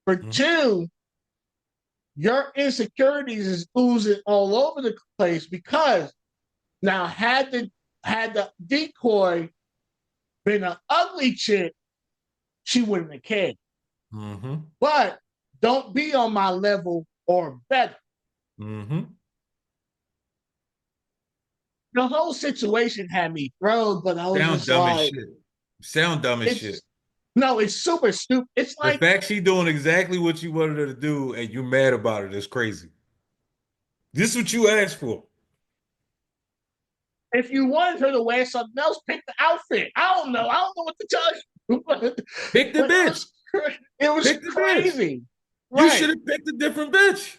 For Mm-hmm. two, your insecurities is oozing all over the place because now had the decoy been an ugly chick, she wouldn't have cared. Mm-hmm. But don't be on my level or better. Mm-hmm. The whole situation had me thrown, but I was Sound just dumb as like, shit. Sound dumb as shit. it's no, it's super stupid. It's The like fact she doing exactly what you wanted her to do and you mad about it is crazy. This is what you asked for. if you wanted her to wear something else, pick the outfit. I don't know. I don't know what to tell you. Pick the But bitch. it was Pick the bitch. crazy. You should Right. have picked a different bitch.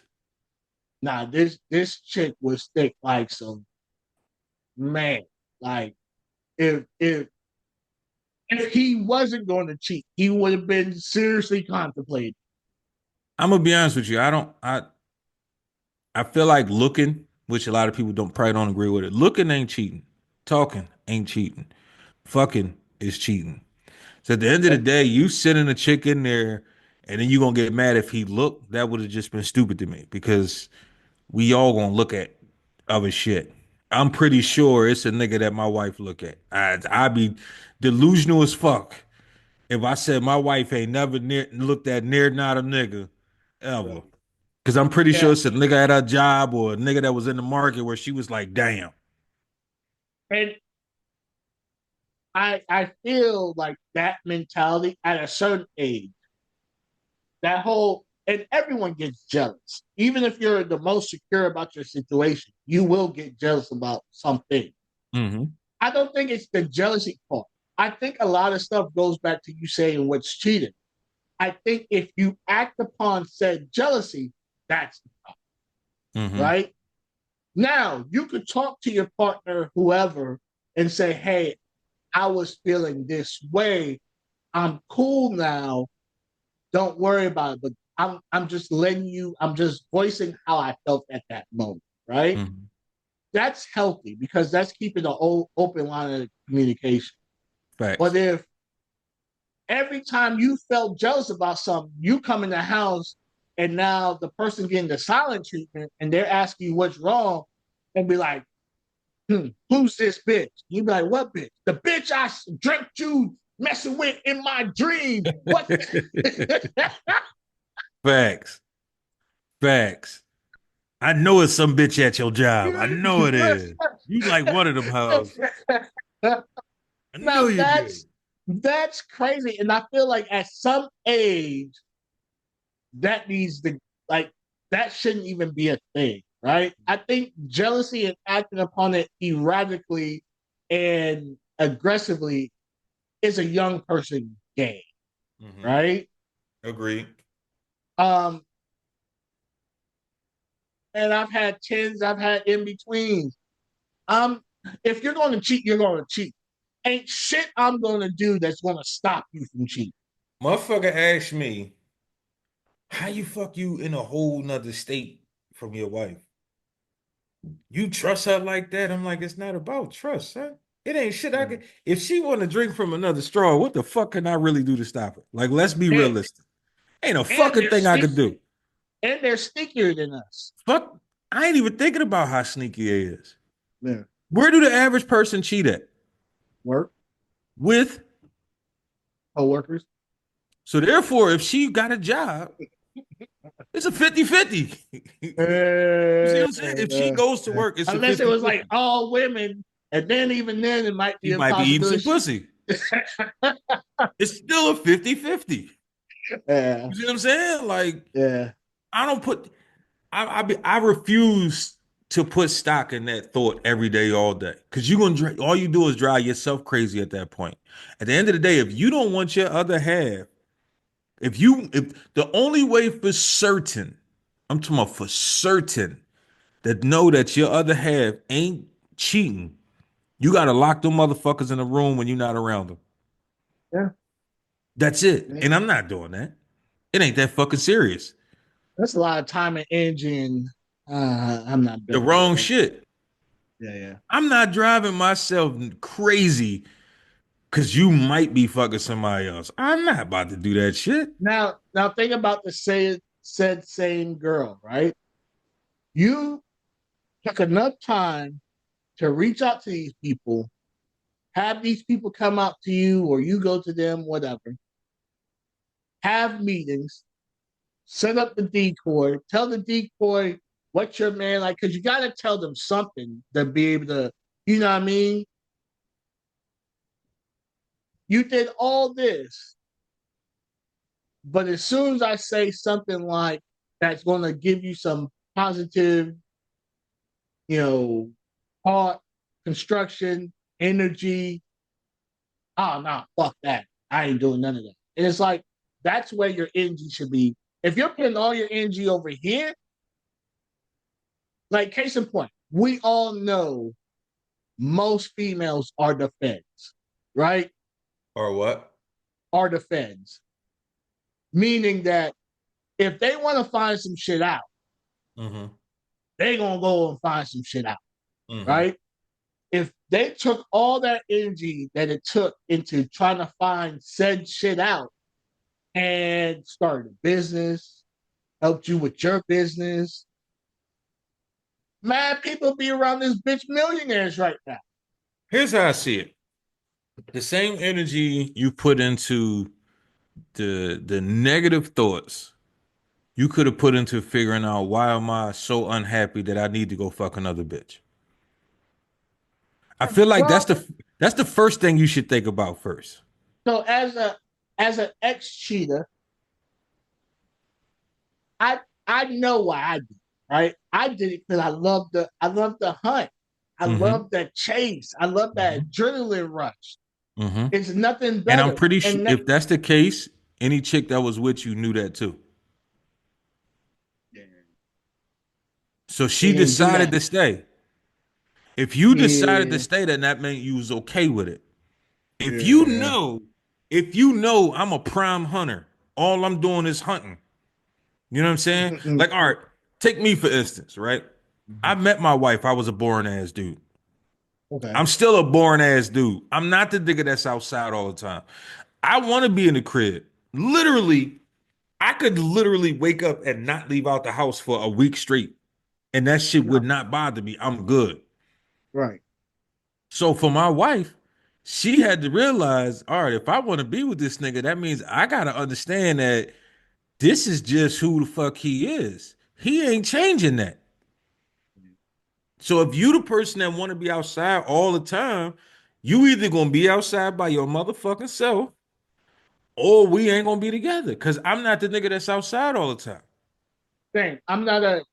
Nah, this chick was thick like some man. Like if he wasn't going to cheat, he would have been seriously contemplating. I'm gonna be honest with you. I feel like looking, which a lot of people don't probably don't agree with it. Looking ain't cheating. Talking ain't cheating. Fucking is cheating. So at the end of the day, you sending a chick in there and then you gonna get mad if he looked, that would have just been stupid to me because we all gonna look at other shit. I'm pretty sure it's a nigga that my wife look at. I'd be delusional as fuck if I said my wife ain't never looked at near not a nigga ever. Cause I'm pretty sure Yeah. it's a nigga at her job or a nigga that was in the market where she was like, damn. And I feel like that mentality at a certain age, that whole and everyone gets jealous. Even if you're the most secure about your situation, you will get jealous about something. Mm-hmm. I don't think it's the jealousy part. I think a lot of stuff goes back to you saying what's cheating. I think if you act upon said jealousy, that's the problem. Mm-hmm. right? Now you could talk to your partner, whoever, and say, "Hey, I was feeling this way. I'm cool now. Don't worry about it." But I'm just letting you. I'm just voicing how I felt at that moment, right? Mm-hmm. That's healthy because that's keeping an open line of communication. But Facts. if every time you felt jealous about something, you come in the house and now the person getting the silent treatment and they're asking you what's wrong and be like, who's this bitch? You be like, what bitch? The bitch I dreamt you messing with in my dream. What? Facts. Facts. I know it's some bitch at your job. I know it is. You like one of them hoes. I know Now you do. that's crazy. And I feel like at some age, that needs to like that shouldn't even be a thing, right? I think jealousy and acting upon it erratically and aggressively is a young person game, Mm-hmm. right? Agreed. Um, and I've had tens, I've had in betweens. Um, if you're going to cheat, you're going to cheat. Ain't shit I'm going to do that's going to stop you from cheating. Motherfucker asked me, how you fuck you in a whole nother state from your wife? You trust her like that? I'm like, it's not about trust, son. It ain't shit I Yeah. can. If she want to drink from another straw, what the fuck can I really do to stop it? Like, let's be And, realistic. Ain't a and fucking thing I could do. they're stickier than us. Fuck, I ain't even thinking about how sneaky it is. Yeah. Where do the average person cheat at? Work, With. co-workers. So therefore, if she got a job, it's a 50-50. You see what I'm saying? If she goes to work, it's a Unless it was 50-50. like all women, and then even then it might be She a might be eating some possibility. pussy. It's still a 50-50. Yeah, You see what I'm saying? Like, yeah, I don't put I refuse to put stock in that thought every day, all day. Because you're gonna all you do is drive yourself crazy at that point. At the end of the day, if you don't want your other half, if the only way for certain, I'm talking about for certain, that know that your other half ain't cheating, you gotta lock them motherfuckers in a room when you're not around them. yeah. That's it. And I'm not doing that. It ain't that fucking serious. That's a lot of time and energy, and I'm not The built like wrong that. shit. Yeah, yeah. I'm not driving myself crazy because you might be fucking somebody else. I'm not about to do that shit. Now think about the said same girl, right? You took enough time to reach out to these people, have these people come out to you, or you go to them, whatever. Have meetings, set up the decoy, tell the decoy what your man like, because you got to tell them something to be able to, you know what I mean? You did all this, but as soon as I say something like that's going to give you some positive, you know, thought, construction, energy, oh, no, fuck that. I ain't doing none of that. And it's like, that's where your energy should be. If you're putting all your energy over here, like case in point, we all know most females are the feds, right? Or what? Are the feds. Meaning that if they want to find some shit out, Mm-hmm. they gonna go and find some shit out, Mm-hmm. right? If they took all that energy that it took into trying to find said shit out and started a business, helped you with your business, mad people be around this bitch millionaires right now. Here's how I see it. The same energy you put into the negative thoughts, you could have put into figuring out why am I so unhappy that I need to go fuck another bitch. I feel like Well, that's the first thing you should think about first. so as an ex cheater, I know why I did it, right? I did it because I love the hunt. I Mm-hmm. love that chase. I love that Mm-hmm. adrenaline rush. Mm-hmm. It's nothing And I'm better. pretty sure And that, if that's the case, any chick that was with you knew that too. So she They didn't do decided that. to stay. If you decided to Yeah, stay, then that meant you was okay with it. If you yeah. know, if you know I'm a prime hunter, all I'm doing is hunting. You know what I'm saying? Like, all right, take me for instance, right? I met my wife. I was a boring ass dude. Okay. I'm still a boring ass dude. I'm not the nigga that's outside all the time. I want to be in the crib. Literally, I could literally wake up and not leave out the house for a week straight, and that shit would No, not bother me. I'm good. right. So for my wife, she had to realize, all right, if I want to be with this nigga, that means I gotta understand that this is just who the fuck he is. He ain't changing that. So if you the person that want to be outside all the time, you either gonna be outside by your motherfucking self, or we ain't gonna be together. Cause I'm not the nigga that's outside all the time. Thing. I'm not a,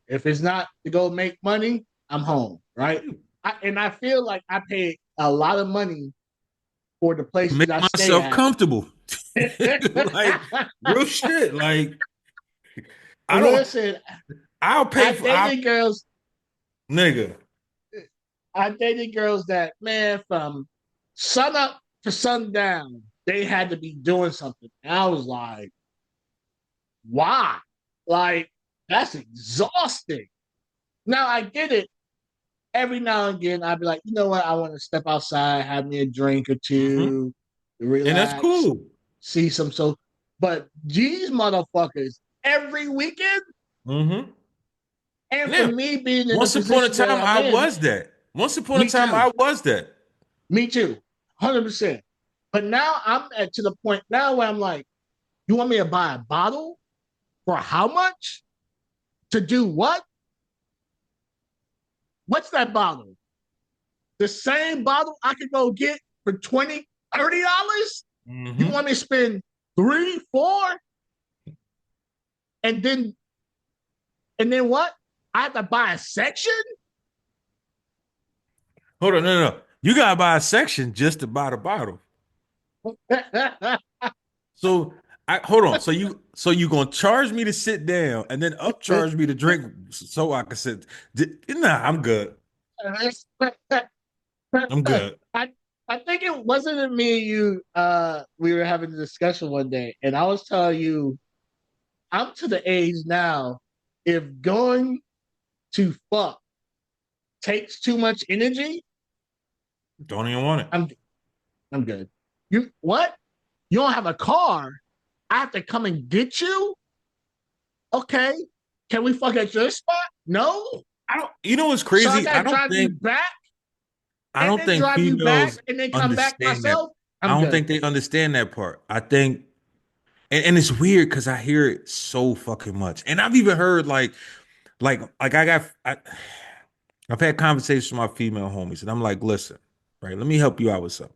if it's not to go make money, I'm home, right? And I feel like I pay a lot of money for the places Make I stay myself at. comfortable. Like real shit. Like I don't. Listen, I'll pay I for. I dated girls. nigga. I dated girls that, man, from sun up to sundown, they had to be doing something. And I was like, why? Like, that's exhausting. Now I get it. Every now and again, I'd be like, you know what? I want to step outside, have me a drink or Hmm. two, And that's relax, cool. see some so. But these motherfuckers every weekend, Hmm. and for Now, me being in the once upon a position that time, I'm I in, was that. Once upon a me time, too, I was that. me too, 100%. But now I'm at to the point now where I'm like, you want me to buy a bottle for how much? To do what? What's that bottle? The same bottle I could go get for 20, $30? You Hmm. want me to spend three, four, and then what? I have to buy a section? Hold on, no, no, no. You gotta buy a section just to buy the bottle. So I hold on. So you gonna charge me to sit down and then upcharge me to drink so I can sit? Nah, I'm good. I'm good. I I think it wasn't it me and you we were having a discussion one day and I was telling you I'm to the age now if going to fuck takes too much energy, Don't even want it. I'm I'm good. You what? You don't have a car? I have to come and get you? Okay. Can we fuck at your spot? No. I don't. You know what's So I crazy? gotta drive you back and then drive you back Females and then come back understand that. myself. I I'm don't good. think they understand that part. I think, and it's weird because I hear it so fucking much, and I've even heard like I've had conversations with my female homies, and I'm like, listen, right? Let me help you out with something.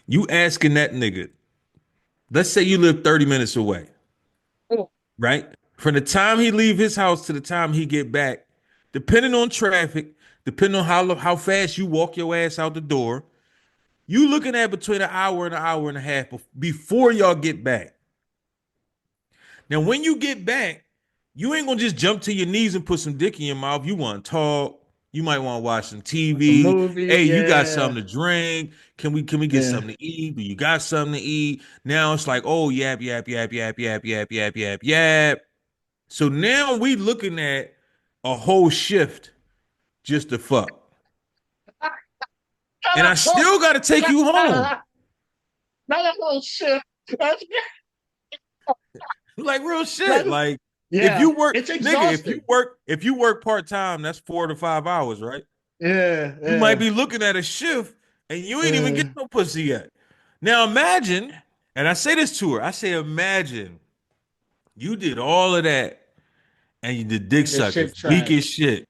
You asking that nigga, let's say you live 30 minutes away, right? From the time he leave his house to the time he get back, depending on traffic, depending on how fast you walk your ass out the door, you looking at between an hour and a half before y'all get back. Now, when you get back, you ain't gonna just jump to your knees and put some dick in your mouth. You want to talk. You might want to watch some A TV. movie, Hey, you got yeah. something to drink? Can we get Yeah. something to eat? Do you got something to eat? Now it's like, oh, yap, yap, yap, yap, yap, yap, yap, yap, yap. So now we looking at a whole shift just to fuck. And I still gotta take you home. Oh shit. That's, Like real shit. that's, Like if yeah, you work, it's nigga, exhausting. if you work part-time, that's 4 to 5 hours, right? Yeah, You might yeah, be looking at a shift and you ain't even get yeah. no pussy yet. Now imagine, and I say this to her, I say, imagine you did all of that and you did dick And the sucking, shit weak as trash. shit.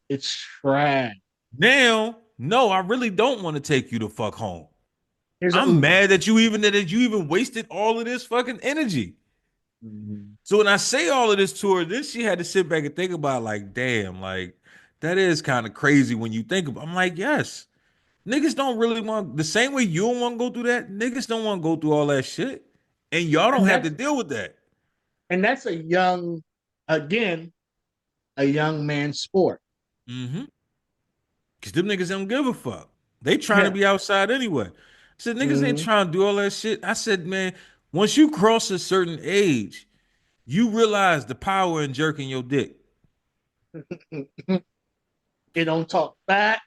It's trash. Now, no, I really don't want to take you to fuck home. Here's an I'm Uber. mad that you even wasted all of this fucking energy. Mhm. So when I say all of this to her, then she had to sit back and think about like, damn, like that is kind of crazy when you think about. I'm like, yes, niggas don't really want the same way you don't want to go through that. Niggas don't want to go through all that shit, and y'all don't And have to that's deal with that. and that's a young. again, a young man's sport. Mm-hmm. Because them niggas don't give a fuck. They trying to Yeah. be outside anyway. I said, niggas ain't Mm-hmm. trying to do all that shit. I said, man, once you cross a certain age, you realize the power in jerking your dick. It don't talk back.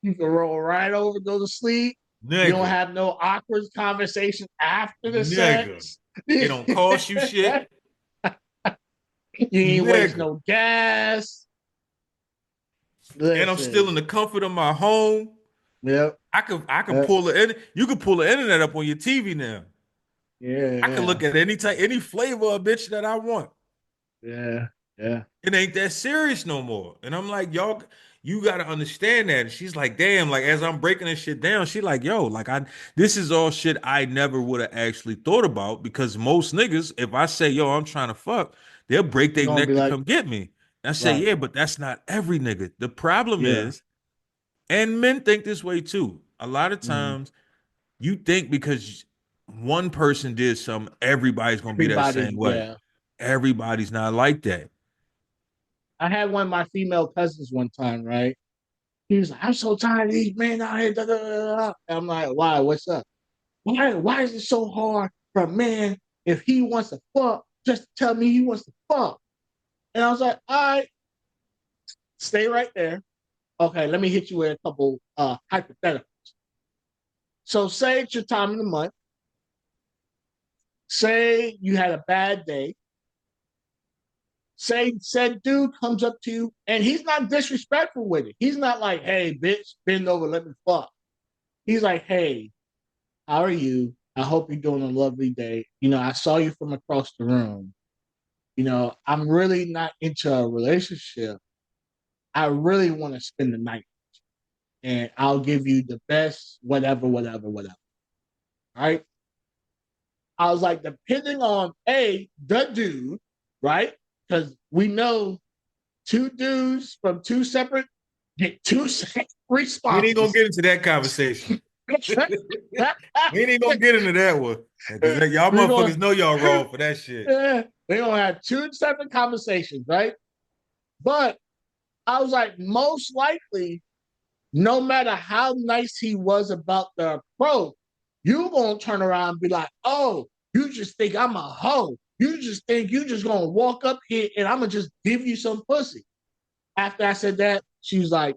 You can roll right over, go to sleep. You don't Nigga. have no awkward conversation after the Nigga. sex. It don't cost you shit. You ain't waste Nigga. no gas. And I'm still Listen. in the comfort of my home. Yep. I can Yep. pull you can pull the internet up on your TV now. Yeah. I can Yeah. look at any flavor of bitch that I want. Yeah. Yeah. It ain't that serious no more. And I'm like, y'all, you gotta understand that. And she's like, damn, like as I'm breaking this shit down, she like, yo, like this is all shit I never would have actually thought about because most niggas, if I say, yo, I'm trying to fuck, they'll break You're their gonna neck be to like, come get me. And I say, right. yeah, but that's not every nigga. The problem Yeah. is, and men think this way too. A lot of Mm. times you think because one person did something, everybody's gonna be that Everybody, same way. yeah. Everybody's not like that. I had one of my female cousins one time, right? He was like, I'm so tired of these men out here. Da, da, da, da. I'm like, why? What's up? Why is it so hard for a man if he wants to fuck, just to tell me he wants to fuck? And I was like, all right, stay right there. Okay, let me hit you with a couple hypotheticals. So say it's your time of the month. Say you had a bad day. Say said dude comes up to you and he's not disrespectful with it. He's not like, hey, bitch, bend over, let me fuck. He's like, hey, how are you? I hope you're doing a lovely day. I saw you from across the room. I'm really not into a relationship. I really want to spend the night and I'll give you the best, whatever, whatever, whatever. Right? I was like, depending on the dude, right? Because we know two dudes from two separate get two separate We ain't gonna responses. get into that conversation. We ain't even gonna get into that one. Because y'all We're going motherfuckers know y'all wrong for that shit. we're gonna have two separate conversations, right? But I was like, most likely, no matter how nice he was about the approach, you gonna turn around and be like, oh, you just think I'm a hoe. You just think you just gonna walk up here and I'm gonna just give you some pussy. After I said that, she was like,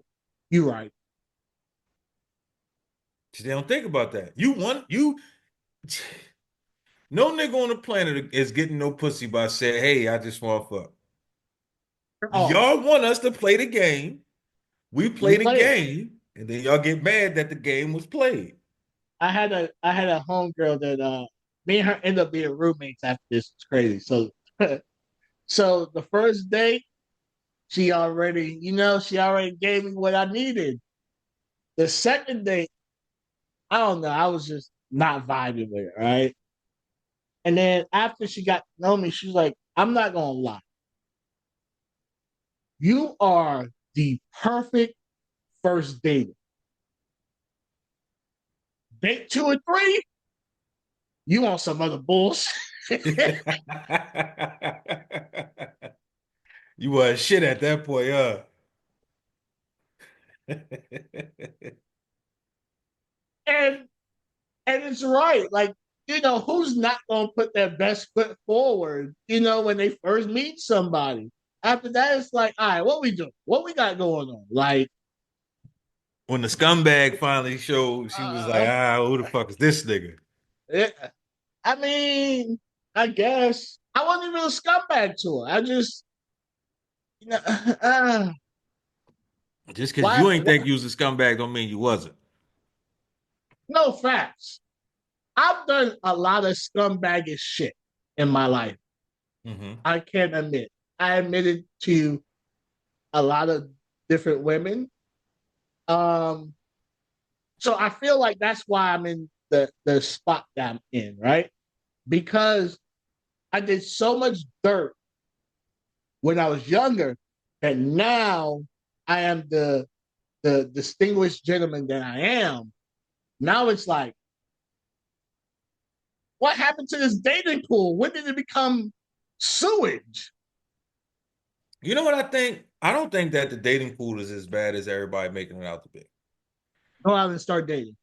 you right. They don't think about that. No nigga on the planet is getting no pussy by saying, hey, I just want to fuck. Oh, Y'all want us to play the game. We we play the play it. game, and then y'all get mad that the game was played. I had a homegirl that me and her end up being roommates after this. It's crazy. So so the first date, she already gave me what I needed. The second date, I don't know, I was just not vibing with her, right? And then after she got to know me, she's like, I'm not gonna lie. You are the perfect first date. Date two or three, you want some other bullshit. You was shit at that point, huh? and and it's right. Like, who's not gonna put their best foot forward, when they first meet somebody. After that, it's like, all right, what we do? What we got going on? Like, When the scumbag finally showed, she was like, who the fuck is this nigga? it, I mean, I guess I wasn't even a scumbag to her. I just, you know, Just because why, you ain't why? think you was a scumbag don't mean you wasn't. No facts. I've done a lot of scumbagish shit in my life. Mm-hmm. I can't admit. I admitted to a lot of different women. Um, so I feel like that's why I'm in the spot that I'm in, right? Because I did so much dirt when I was younger that now I am the distinguished gentleman that I am. Now it's like, what happened to this dating pool? When did it become sewage? You know what I think? I don't think that the dating pool is as bad as everybody making it out to be. Go out and start dating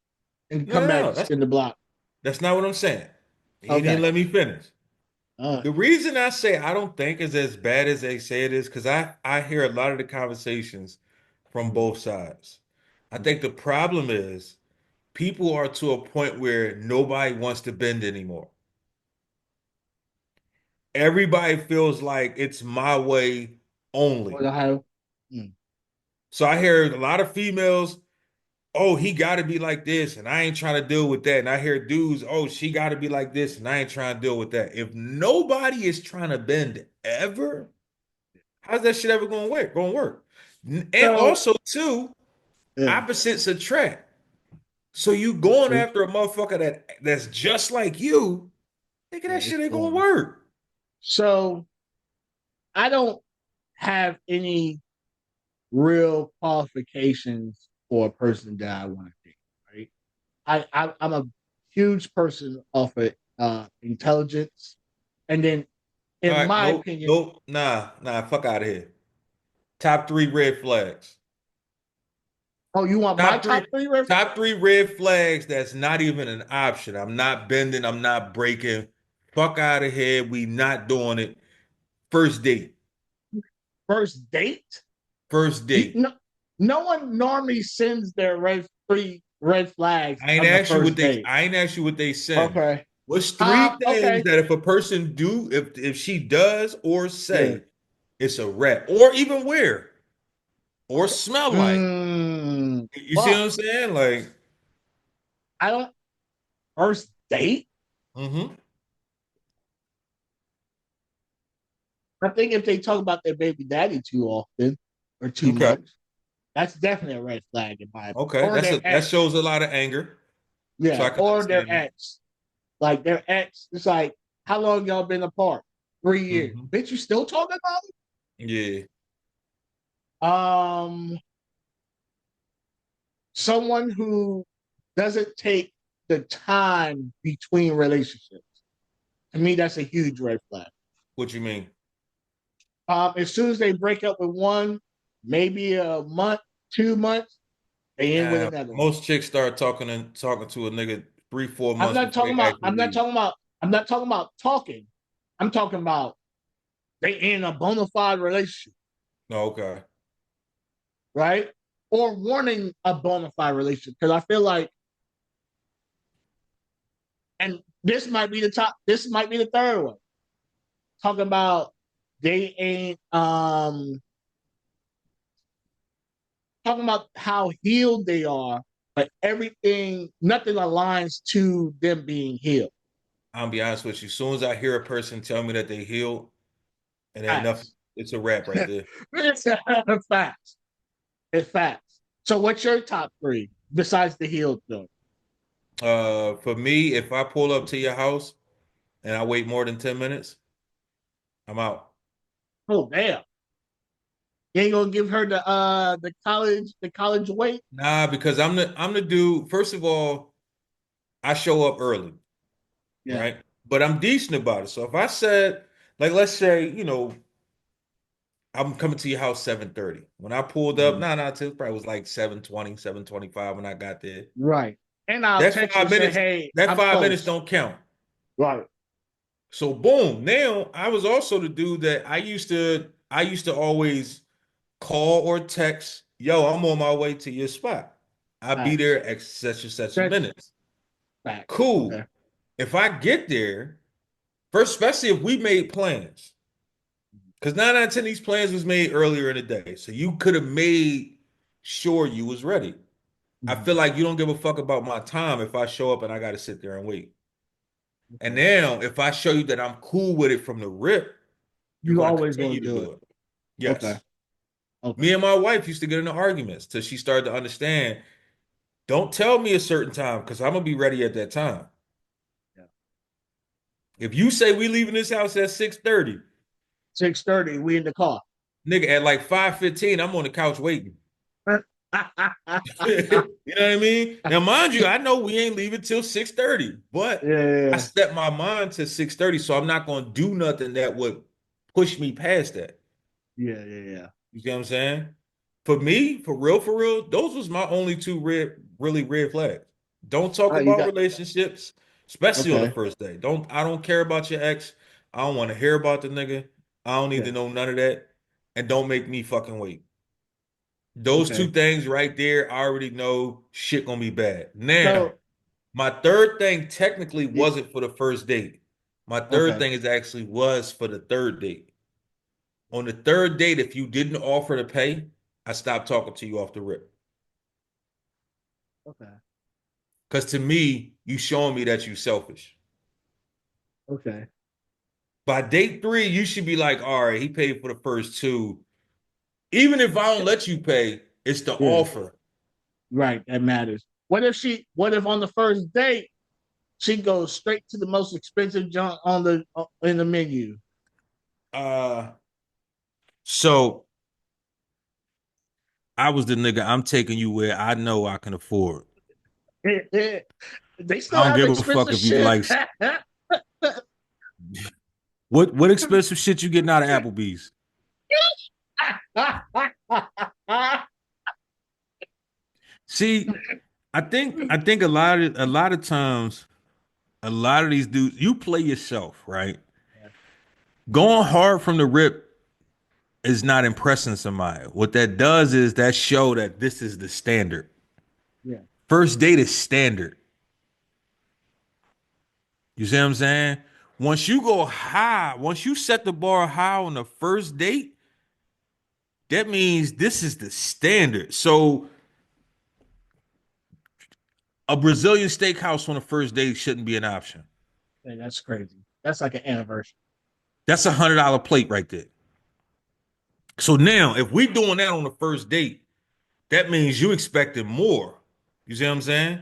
and No, come no, back no. and spin the block. That's not what I'm saying. He didn't Okay. let me finish. All right. The reason I say I don't think it's as bad as they say it is because I hear a lot of the conversations from Mm, both sides. I mm. think the problem is people are to a point where nobody wants to bend anymore. Everybody feels like it's my way only. What I have. Mm. So I hear a lot of females, oh, he got to be like this, and I ain't trying to deal with that. And I hear dudes, oh, she got to be like this, and I ain't trying to deal with that. If nobody is trying to bend ever, how's that shit ever gonna work? Gonna work? And So also, too, yeah, opposites attract. So you going true. after a motherfucker that's just like you, nigga, Yeah, that it's shit ain't gonna corny. work. So I don't have any real qualifications for a person that I want to date. Right. I'm a huge person off of intelligence, and then All in right, my nope, opinion, nope, nah, fuck out of here. Top three red flags. oh, you want my Top three, top three reference? top three red flags. That's not even an option. I'm not bending. I'm not breaking. Fuck out of here. We not doing it. First date. First date? First You, date. no, no one normally sends their three red flags I ain't on the ask you what first they. date. I ain't ask you what they send. Okay. What's three things Okay. that if a person do, if she does or Yeah. say, it's a rap, or even wear, or smell like. You see what Fuck. I'm saying? Like, I don't first date. mm-hmm. I think if they talk about their baby daddy too often or too Okay. much, that's definitely a red flag in my opinion. Okay. Or their That ex. shows a lot of anger. So Yeah. I can Or their understand that. ex. Like their ex. It's like, how long y'all been apart? 3 years. Mm-hmm. Bitch, you still talking about Yeah. it? Someone who doesn't take the time between relationships. To me, that's a huge red flag. What you mean? As soon as they break up with one, maybe a month, 2 months, they in with another one. Most chicks start talking to a nigga 3, 4 months before they actually I'm not leave. talking about, I'm not talking about talking. I'm talking about they in a bona fide relationship, No, okay. right? Or wanting a bona fide relationship. Because I feel like, and this might be the third one. Talking about they ain't talking about how healed they are, but nothing aligns to them being healed. I'll be honest with you. As soon as I hear a person tell me that they healed and ain't nothing, Facts. it's a wrap right there. It's facts. It's facts. So what's your top three besides the healed though? For me, if I pull up to your house and I wait more than 10 minutes, I'm out. Oh damn. You ain't gonna give her the college weight? Nah, because I'm the dude. First of all, I show up early, Yeah. right? But I'm decent about it. So if I said, like, let's say, I'm coming to your house 7:30. When I pulled up, Mhm. till probably was like 7:20, 7:25 when I got there. Right. And I'll That text you five and say, minutes, hey, that I'm 5 minutes close. don't count. Right. So boom, now I was also the dude that I used to always call or text, yo, I'm on my way to your spot. I'll be Facts. there at such and such a That's minutes. facts. Cool. Okay. If I get there, first, especially if we made plans, because 9 out of 10 of these plans was made earlier in the day. So you could have made sure you was ready. I Mhm. feel like you don't give a fuck about my time if I show up and I got to sit there and wait. And Okay. now, if I show you that I'm cool with it from the rip, you're You going to always gonna continue to do do it. it. Okay. Yes. Okay. Me and my wife used to get into arguments till she started to understand. Don't tell me a certain time because I'm gonna be ready at that time. Yeah. If you say we leaving this house at 6:30, 6:30, we in the car. nigga, at like 5:15, I'm on the couch waiting. You know what I mean? Now, mind you, I know we ain't leaving till 6:30, but I Yeah. set my mind to 6:30, so I'm not gonna do nothing that would push me past that. Yeah, yeah, yeah. You see what I'm saying? For me, for real, those was my only two really red flags. Don't talk Oh, you about got relationships, especially on the okay. first day. I don't care about your ex. I don't want to hear about the nigga. I don't need Yeah. to know none of that. And don't make me fucking wait. Those Okay. two things right there, I already know shit gonna be bad. Now, So my third thing technically yeah, wasn't for the first date. My third okay. thing is actually was for the third date. On the third date, if you didn't offer to pay, I stopped talking to you off the rip. Okay. Because to me, you showing me that you selfish. Okay. By date three, you should be like, all right, he paid for the first two. Even if I don't let you pay, it's the Yeah. offer. Right. That matters. What if on the first date she goes straight to the most expensive junk on the in the menu? Uh, so I was the nigga, I'm taking you where I know I can afford. They I still don't have give a fuck expensive if you shit. like what expensive shit you getting out of Applebee's. See, I think a lot of times a lot of these dudes, you play yourself, right? Going hard from the rip is not impressing somebody. What that does is that show that this is the standard. Yeah. First date is standard. You see what I'm saying? Once you go high, once you set the bar high on the first date, that means this is the standard. So a Brazilian steakhouse on the first date shouldn't be an option. Hey, that's crazy. That's like an anniversary. That's $100 plate right there. So now, if we doing that on the first date, that means you expecting more. You see what I'm saying?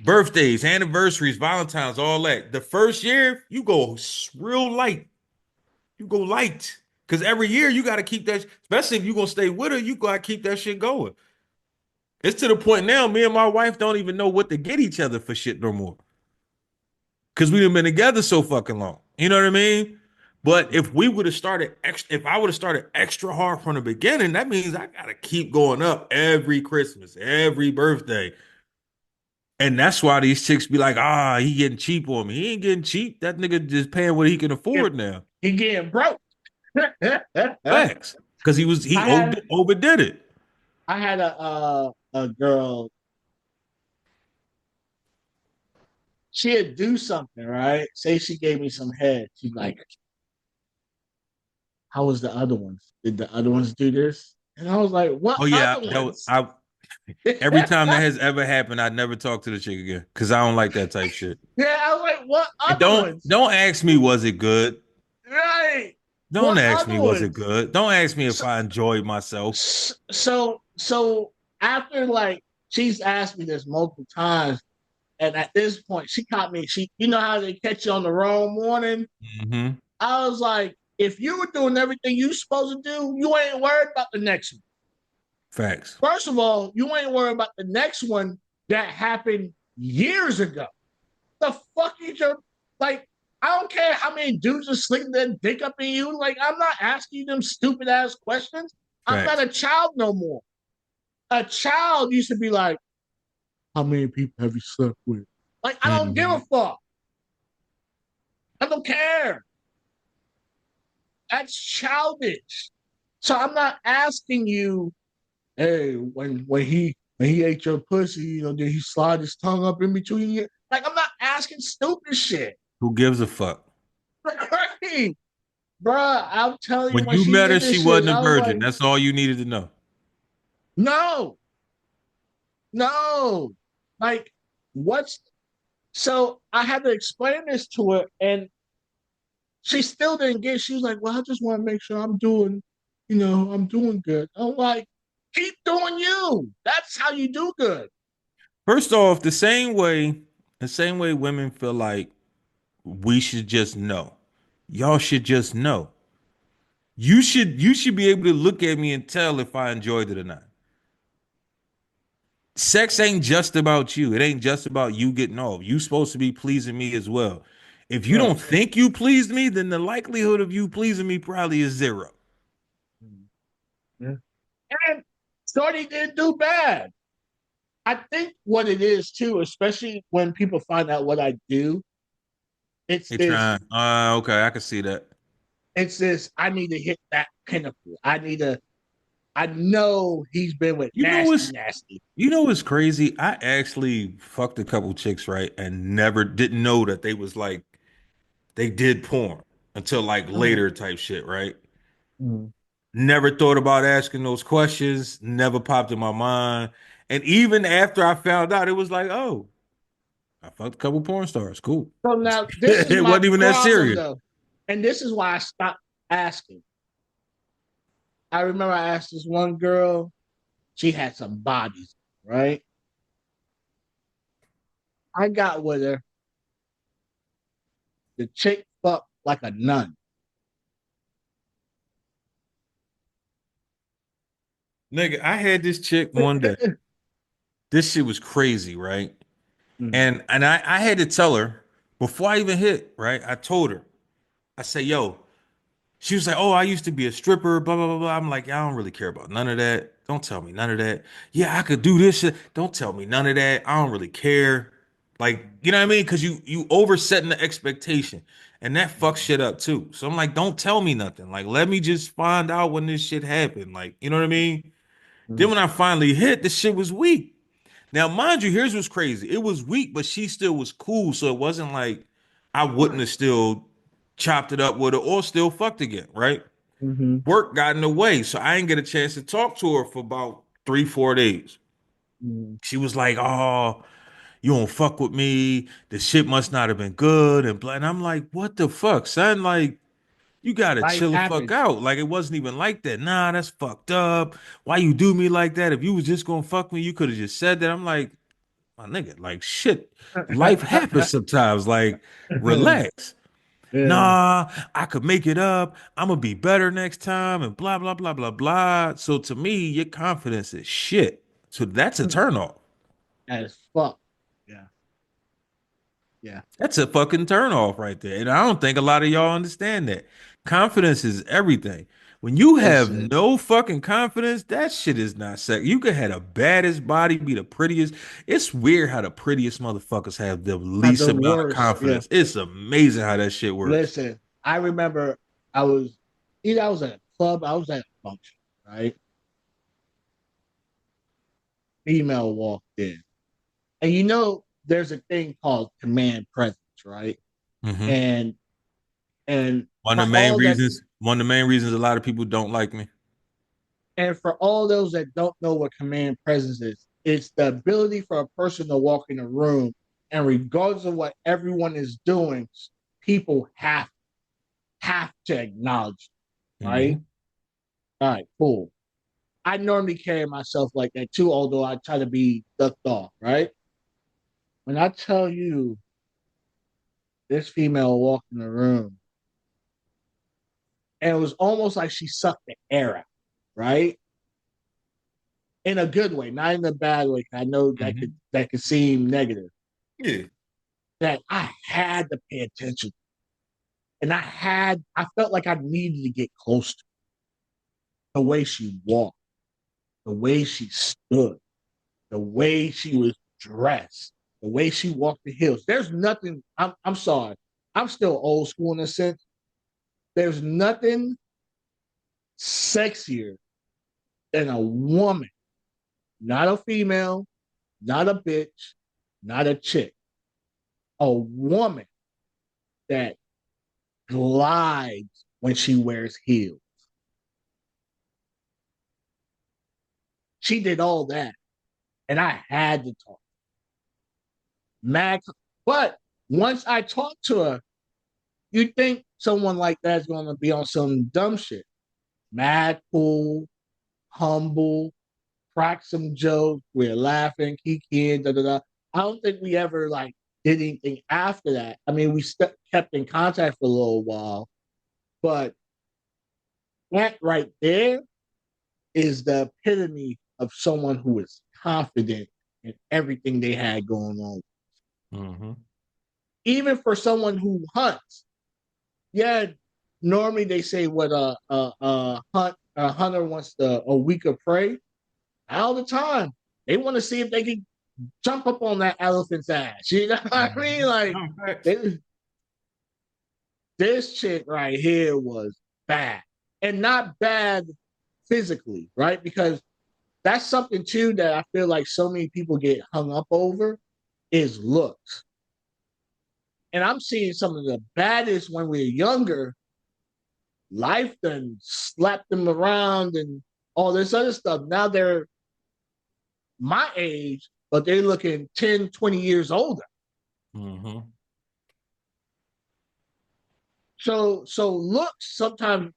Birthdays, anniversaries, Valentine's, all that. The first year, you go real light. You go light. Because every year you got to keep that, especially if you're going to stay with her, you got to keep that shit going. It's to the point now, me and my wife don't even know what to get each other for shit no more. Because we done been together so fucking long. You know what I mean? But if we would have started if I would have started extra hard from the beginning, that means I gotta keep going up every Christmas, every birthday. And that's why these chicks be like, he getting cheap on me. He ain't getting cheap. That nigga just paying what he can He afford now. he getting broke. I Facts. Because he had overdid it. I had a girl. She'd do something, right? Say she gave me some head. She's like, "How was the other ones? Did the other ones do this?" And I was like, "What Oh yeah, other that was ones?" I every time that has ever happened, I never talk to the chick again. Cause I don't like that type shit. Yeah, I was like, "What And other don't ones?" don't ask me was it good. Right? Don't What ask other me was it ones? good. Don't ask me if So, I enjoyed myself. so after like she's asked me this multiple times, and at this point, she caught me. You know how they catch you on the wrong morning. Hmm. I was like, if you were doing everything you supposed to do, you ain't worried about the next one. Facts. First of all, you ain't worried about the next one that happened years ago. The fuck is your like? I don't care how many dudes are slicking their dick up in you. Like, I'm not asking you them stupid ass questions. I'm not Facts. a child no more. A child used to be like, how many people have you slept with? Like, I don't give a Hmm. fuck. I don't care. That's childish. So I'm not asking you, hey, when he ate your pussy, did he slide his tongue up in between you? Like, I'm not asking stupid shit. Who gives a fuck? Right? Bruh, I'm telling you, When when you she met her, did she this shit, wasn't a I was virgin. like, That's all you needed to know. no, no. Like, what's so I had to explain this to her, and she still didn't get it. She was like, well, I just want to make sure I'm doing good. I'm like, keep doing you. That's how you do good. First off, the same way women feel like we should just know. Y'all should just know. You should be able to look at me and tell if I enjoyed it or not. Sex ain't just about you. It ain't just about you getting off. You supposed to be pleasing me as well. If you Right. don't think you pleased me, then the likelihood of you pleasing me probably is zero. Yeah. And Shorty didn't do bad. I think what it is too, especially when people find out what I do, it's They this, trying. Okay, I can see that. I need to hit that pinnacle. I know he's been with You know what's nasty. you know what's crazy? I actually fucked a couple chicks, right, and never didn't know that they was like they did porn until like Mm, later type shit, right? mm. Never thought about asking those questions, never popped in my mind. And even after I found out, it was like, oh, I fucked a couple porn stars. Cool. So now this is It my wasn't even that problem serious. though. And this is why I stopped asking. I remember I asked this one girl, she had some bodies, right? I got with her. The chick fucked like a nun. Nigga, I had this chick one day. This shit was crazy, right? Mm, And I had to tell her before I even hit, right? I told her, I said, yo, she was like, oh, I used to be a stripper, blah, blah, blah, blah. I'm like, I don't really care about none of that. Don't tell me none of that. Yeah, I could do this shit. Don't tell me none of that. I don't really care. Like, you know what I mean? Because you oversetting the expectation. And that fucks shit up too. So I'm like, don't tell me nothing. Like, let me just find out when this shit happened. Like, you know what I mean? Then mm, when I finally hit, the shit was weak. Now, mind you, here's what's crazy. It was weak, but she still was cool. So it wasn't like I wouldn't have still chopped it up with her or still fucked again, right? mm-hmm, Work got in the way. So I didn't get a chance to talk to her for about 3, 4 days. mm. She was like, oh, you don't fuck with me. The shit must not have been good. And blah. And I'm like, what the fuck, son? Like, you gotta Life chill the fuck happens. out. Like, it wasn't even like that. Nah, that's fucked up. Why you do me like that? If you was just gonna fuck me, you could have just said that. I'm like, my nigga, like shit, life happens sometimes. Like, relax. Yeah. Nah, I could make it up. I'm gonna be better next time, and blah blah blah blah blah. So to me, your confidence is shit. So that's a turnoff. As fuck. Yeah. Yeah. That's a fucking turnoff right there. And I don't think a lot of y'all understand that. Confidence is everything. When you have Listen, no fucking confidence, that shit is not sex. You could have the baddest body, be the prettiest. It's weird how the prettiest motherfuckers have the not least the amount of worst. Yeah. confidence. It's amazing how that shit works. Listen, I remember I was either I was at a club, I was at a function, right? Female walked in. And there's a thing called command presence, right? Hmm. And and One for of the main all that reasons, one of the main reasons a lot of people don't like me. and for all those that don't know what command presence is, it's the ability for a person to walk in a room and regardless of what everyone is doing, people have to acknowledge, right? Hmm. All right, cool. I normally carry myself like that too, although I try to be ducked off, right? When I tell you this female walked in the room, and it was almost like she sucked the air out, right? In a good way, not in a bad way. I know Hmm. that could seem negative. Yeah. That I had to pay attention, and I felt like I needed to get close to the way she walked, the way she stood, the way she was dressed, the way she walked the hills. There's nothing. I'm sorry. I'm still old school in a sense. There's nothing sexier than a woman, not a female, not a bitch, not a chick, a woman that glides when she wears heels. She did all that, and I had to talk. Mad, but once I talked to her, you think someone like that's going to be on some dumb shit. Mad cool, humble, crack some jokes. We're laughing, kikiing, da da da. I don't think we ever like did anything after that. I mean, kept in contact for a little while, but that right there is the epitome of someone who is confident in everything they had going on. Hmm. Even for someone who hunts, yeah. Normally they say what hunt a hunter wants a weaker prey all the time. They want to see if they can jump up on that elephant's ass. You know what I mean? Like No, facts. they, this chick right here was bad, and not bad physically, right? Because that's something too that I feel like so many people get hung up over is looks. And I'm seeing some of the baddest when we were younger. Life done slapped them around and all this other stuff. Now they're my age, but they're looking 10, 20 years older. Mm-hmm. So looks sometimes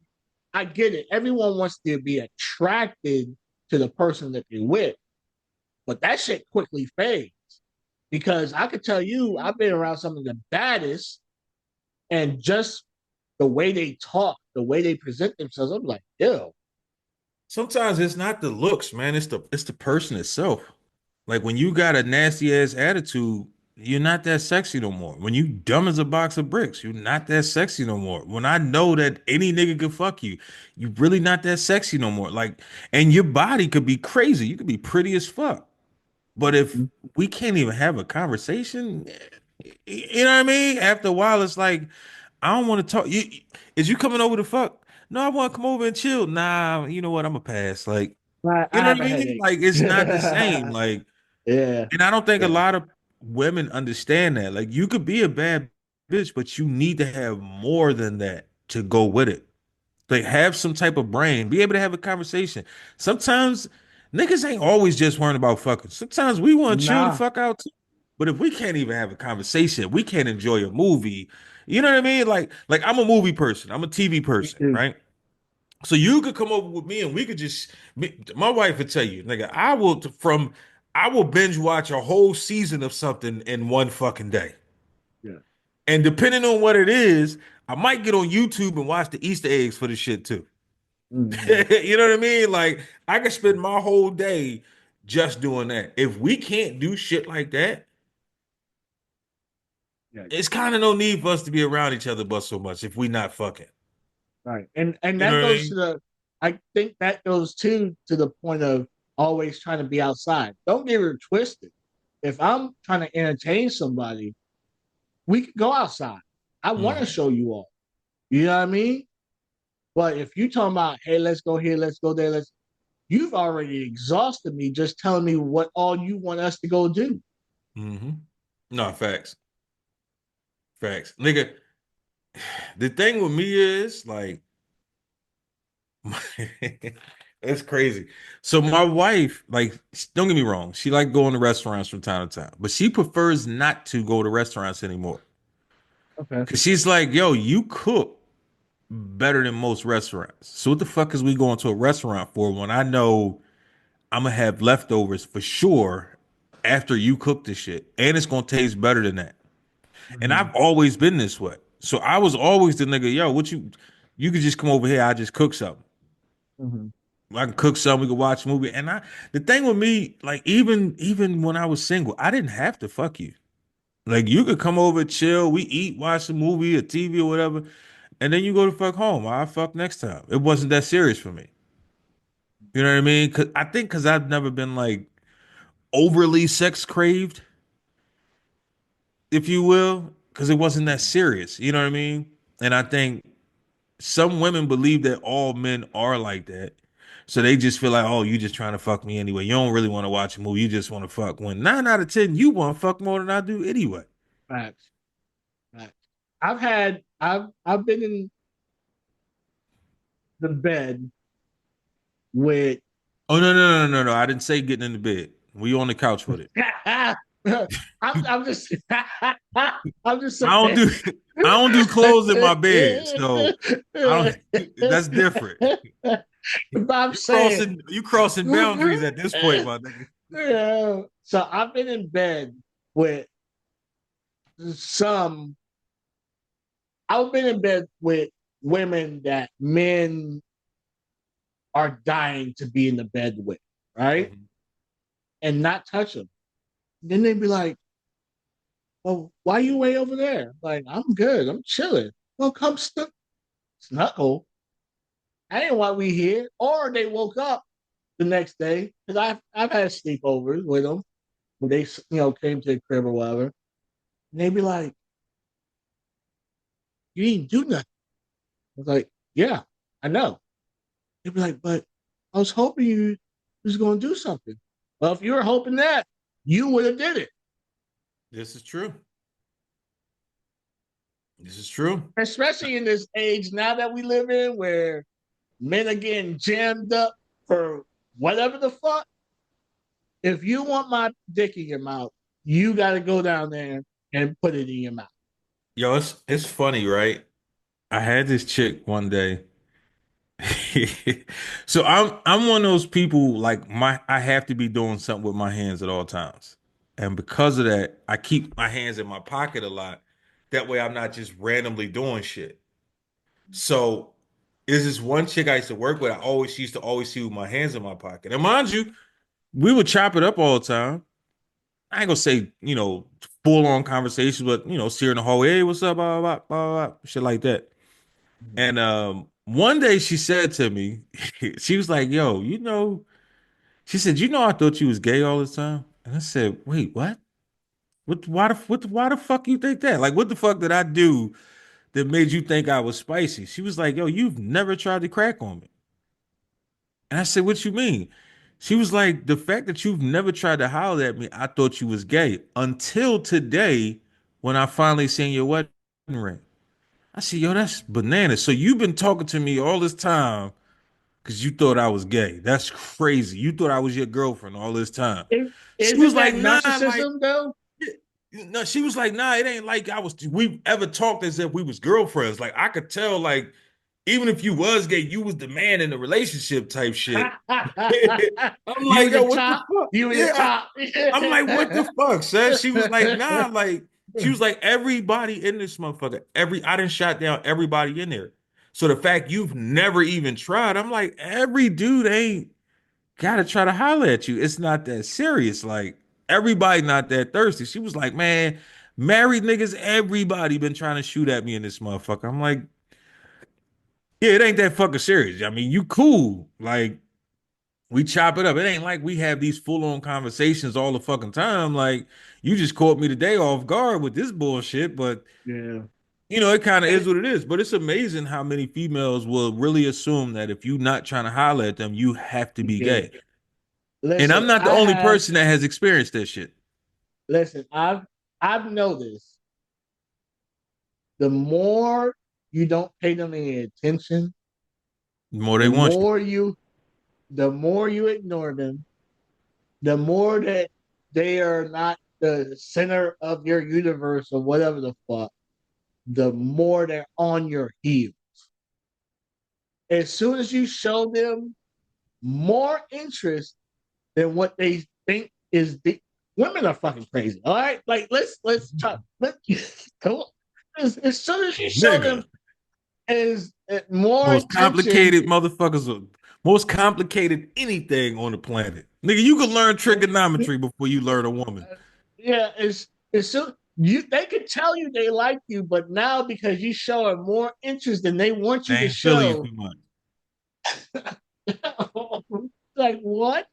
I get it. Everyone wants to be attracted to the person that they're with, but that shit quickly fades because I could tell you I've been around some of the baddest, and just the way they talk, the way they present themselves, I'm like, ew. Sometimes it's not the looks, man. It's the person itself. Like when you got a nasty ass attitude, you're not that sexy no more. When you dumb as a box of bricks, you're not that sexy no more. When I know that any nigga could fuck you, you really not that sexy no more. Like, and your body could be crazy. You could be pretty as fuck. But if we can't even have a conversation, you know what I mean? After a while, it's like, I don't want to talk. Is you coming over to fuck? No, I want to come over and chill. Nah, you know what? I'm a pass. Like, I you know have what a I mean? headache. Like, it's not the same. Like, Yeah, and I don't think a yeah. lot of women understand that. Like, you could be a bad bitch, but you need to have more than that to go with it. Like, have some type of brain, be able to have a conversation. Sometimes niggas ain't always just worrying about fucking. Sometimes we want to chill the Nah, fuck out too. But if we can't even have a conversation, we can't enjoy a movie. You know what I mean? Like I'm a movie person. I'm a TV me person, too. right? So you could come over with me and we could just my wife would tell you, nigga, I will binge watch a whole season of something in one fucking day. Yeah. And depending on what it is, I might get on YouTube and watch the Easter eggs for the shit too. Mm-hmm. You know what I mean? Like I could spend my whole day just doing that. If we can't do shit like that, Yeah. it's kind of no need for us to be around each other but so much if we not fucking. Right. And You know that what I goes to mean? the I think that goes to the point of always trying to be outside. Don't get it twisted. If I'm trying to entertain somebody, we could go outside. I want to Mhm. show you all. You know what I mean? But if you talking about, hey, let's go here, let's go there, let's you've already exhausted me just telling me what all you want us to go do. Mhm. No, facts. Facts. Nigga, the thing with me is like it's crazy. So my wife, like, don't get me wrong, she like going to restaurants from time to time, but she prefers not to go to restaurants anymore. Okay. Cause she's like, yo, you cook better than most restaurants. So what the fuck is we going to a restaurant for when I know I'm gonna have leftovers for sure after you cook the shit, and it's gonna taste better than that. And Mm-hmm. I've always been this way. So I was always the nigga, yo, you could just come over here, I just cook something. Mm-hmm. I can cook something, we can watch a movie. And the thing with me, like even when I was single, I didn't have to fuck you. Like you could come over, chill, we eat, watch a movie, a TV or whatever, and then you go to fuck home. I fuck next time. It wasn't that serious for me. You know what I mean? Cause I think because I've never been like overly sex craved, if you will, because it wasn't that serious. You know what I mean? And I think some women believe that all men are like that. So they just feel like, oh, you just trying to fuck me anyway. You don't really want to watch a movie. You just want to fuck. When 9 out of 10, you want to fuck more than I do anyway. Facts. Facts. I've been in the bed with Oh no! I didn't say getting in the bed. We on the couch with it. I'm just I'm just I don't saying. do I don't do clothes in my bed. So I don't. That's different. But I'm You saying, crossing boundaries at this point, my nigga. yeah. So I've been in bed with some. I've been in bed with women that men are dying to be in the bed with, right? Mhm. And not touch them. Then they'd be like, "Well, why you way over there?" Like, I'm good. I'm chilling. Well, come snuggle. I ain't why we here. Or they woke up the next day because I've had sleepovers with them when they came to the crib or whatever, and they be like, "You didn't do nothing." I was like, "Yeah, I know." They'd be like, "But I was hoping you was going to do something." Well, if you were hoping that, you would have did it. This is true. This is true. Especially in this age now that we live in, where men are getting jammed up for whatever the fuck. If you want my dick in your mouth, you got to go down there and put it in your mouth. Yo, it's funny, right? I had this chick one day. So I'm one of those people like my I have to be doing something with my hands at all times. And because of that, I keep my hands in my pocket a lot. That way I'm not just randomly doing shit. So is this one chick I used to work with, she used to always see with my hands in my pocket. And mind you, we would chop it up all the time. I ain't gonna say, full on conversations, but see her in the hallway, hey, what's up, blah, blah, blah, blah, blah, shit like that. And one day she said to me, she was like, yo, she said, I thought you was gay all the time. And I said, wait, what? Why the fuck you think that? Like, what the fuck did I do that made you think I was spicy? She was like, yo, you've never tried to crack on me. And I said, what you mean? She was like, the fact that you've never tried to holler at me, I thought you was gay until today when I finally seen your wedding ring. I said, yo, that's bananas. So you've been talking to me all this time because you thought I was gay. That's crazy. You thought I was your girlfriend all this time. She was Isn't that like, nah, like, narcissism though? no, she was like, nah, it ain't like we ever talked as if we was girlfriends. Like, I could tell, like, even if you was gay, you was the man in the relationship type shit. I'm You like, yo, the what the top. fuck? You the Yeah. top. I'm like, what the fuck, son? She was like, nah, like, she was like, everybody in this motherfucker, I done shot down everybody in there. So the fact you've never even tried, I'm like, every dude ain't gotta try to holler at you. It's not that serious. Like, everybody not that thirsty. She was like, man, married niggas, everybody been trying to shoot at me in this motherfucker. I'm like, yeah, it ain't that fucking serious. I mean, you cool. Like, we chop it up. It ain't like we have these full on conversations all the fucking time. Like, you just caught me today off guard with this bullshit, but Yeah. it kind of is And what it is. But it's amazing how many females will really assume that if you're not trying to holler at them, you have to be yeah. gay. And I'm Listen, not the only person that has experienced that shit. I've noticed the more you don't pay them any attention, The more they the want you. more you the more you ignore them, the more that they are not the center of your universe or whatever the fuck, the more they're on your heel. As soon as you show them more interest than what they think is the women are fucking crazy. All right, like let's try. Come on. As soon as you show Nigga. them is more Most attention. complicated motherfuckers, most complicated anything on the planet. Nigga, you can learn trigonometry before you learn a woman. Yeah, it's so they could tell you they like you, but now because you showing more interest than they want They you to ain't feeling you show, too much. like what?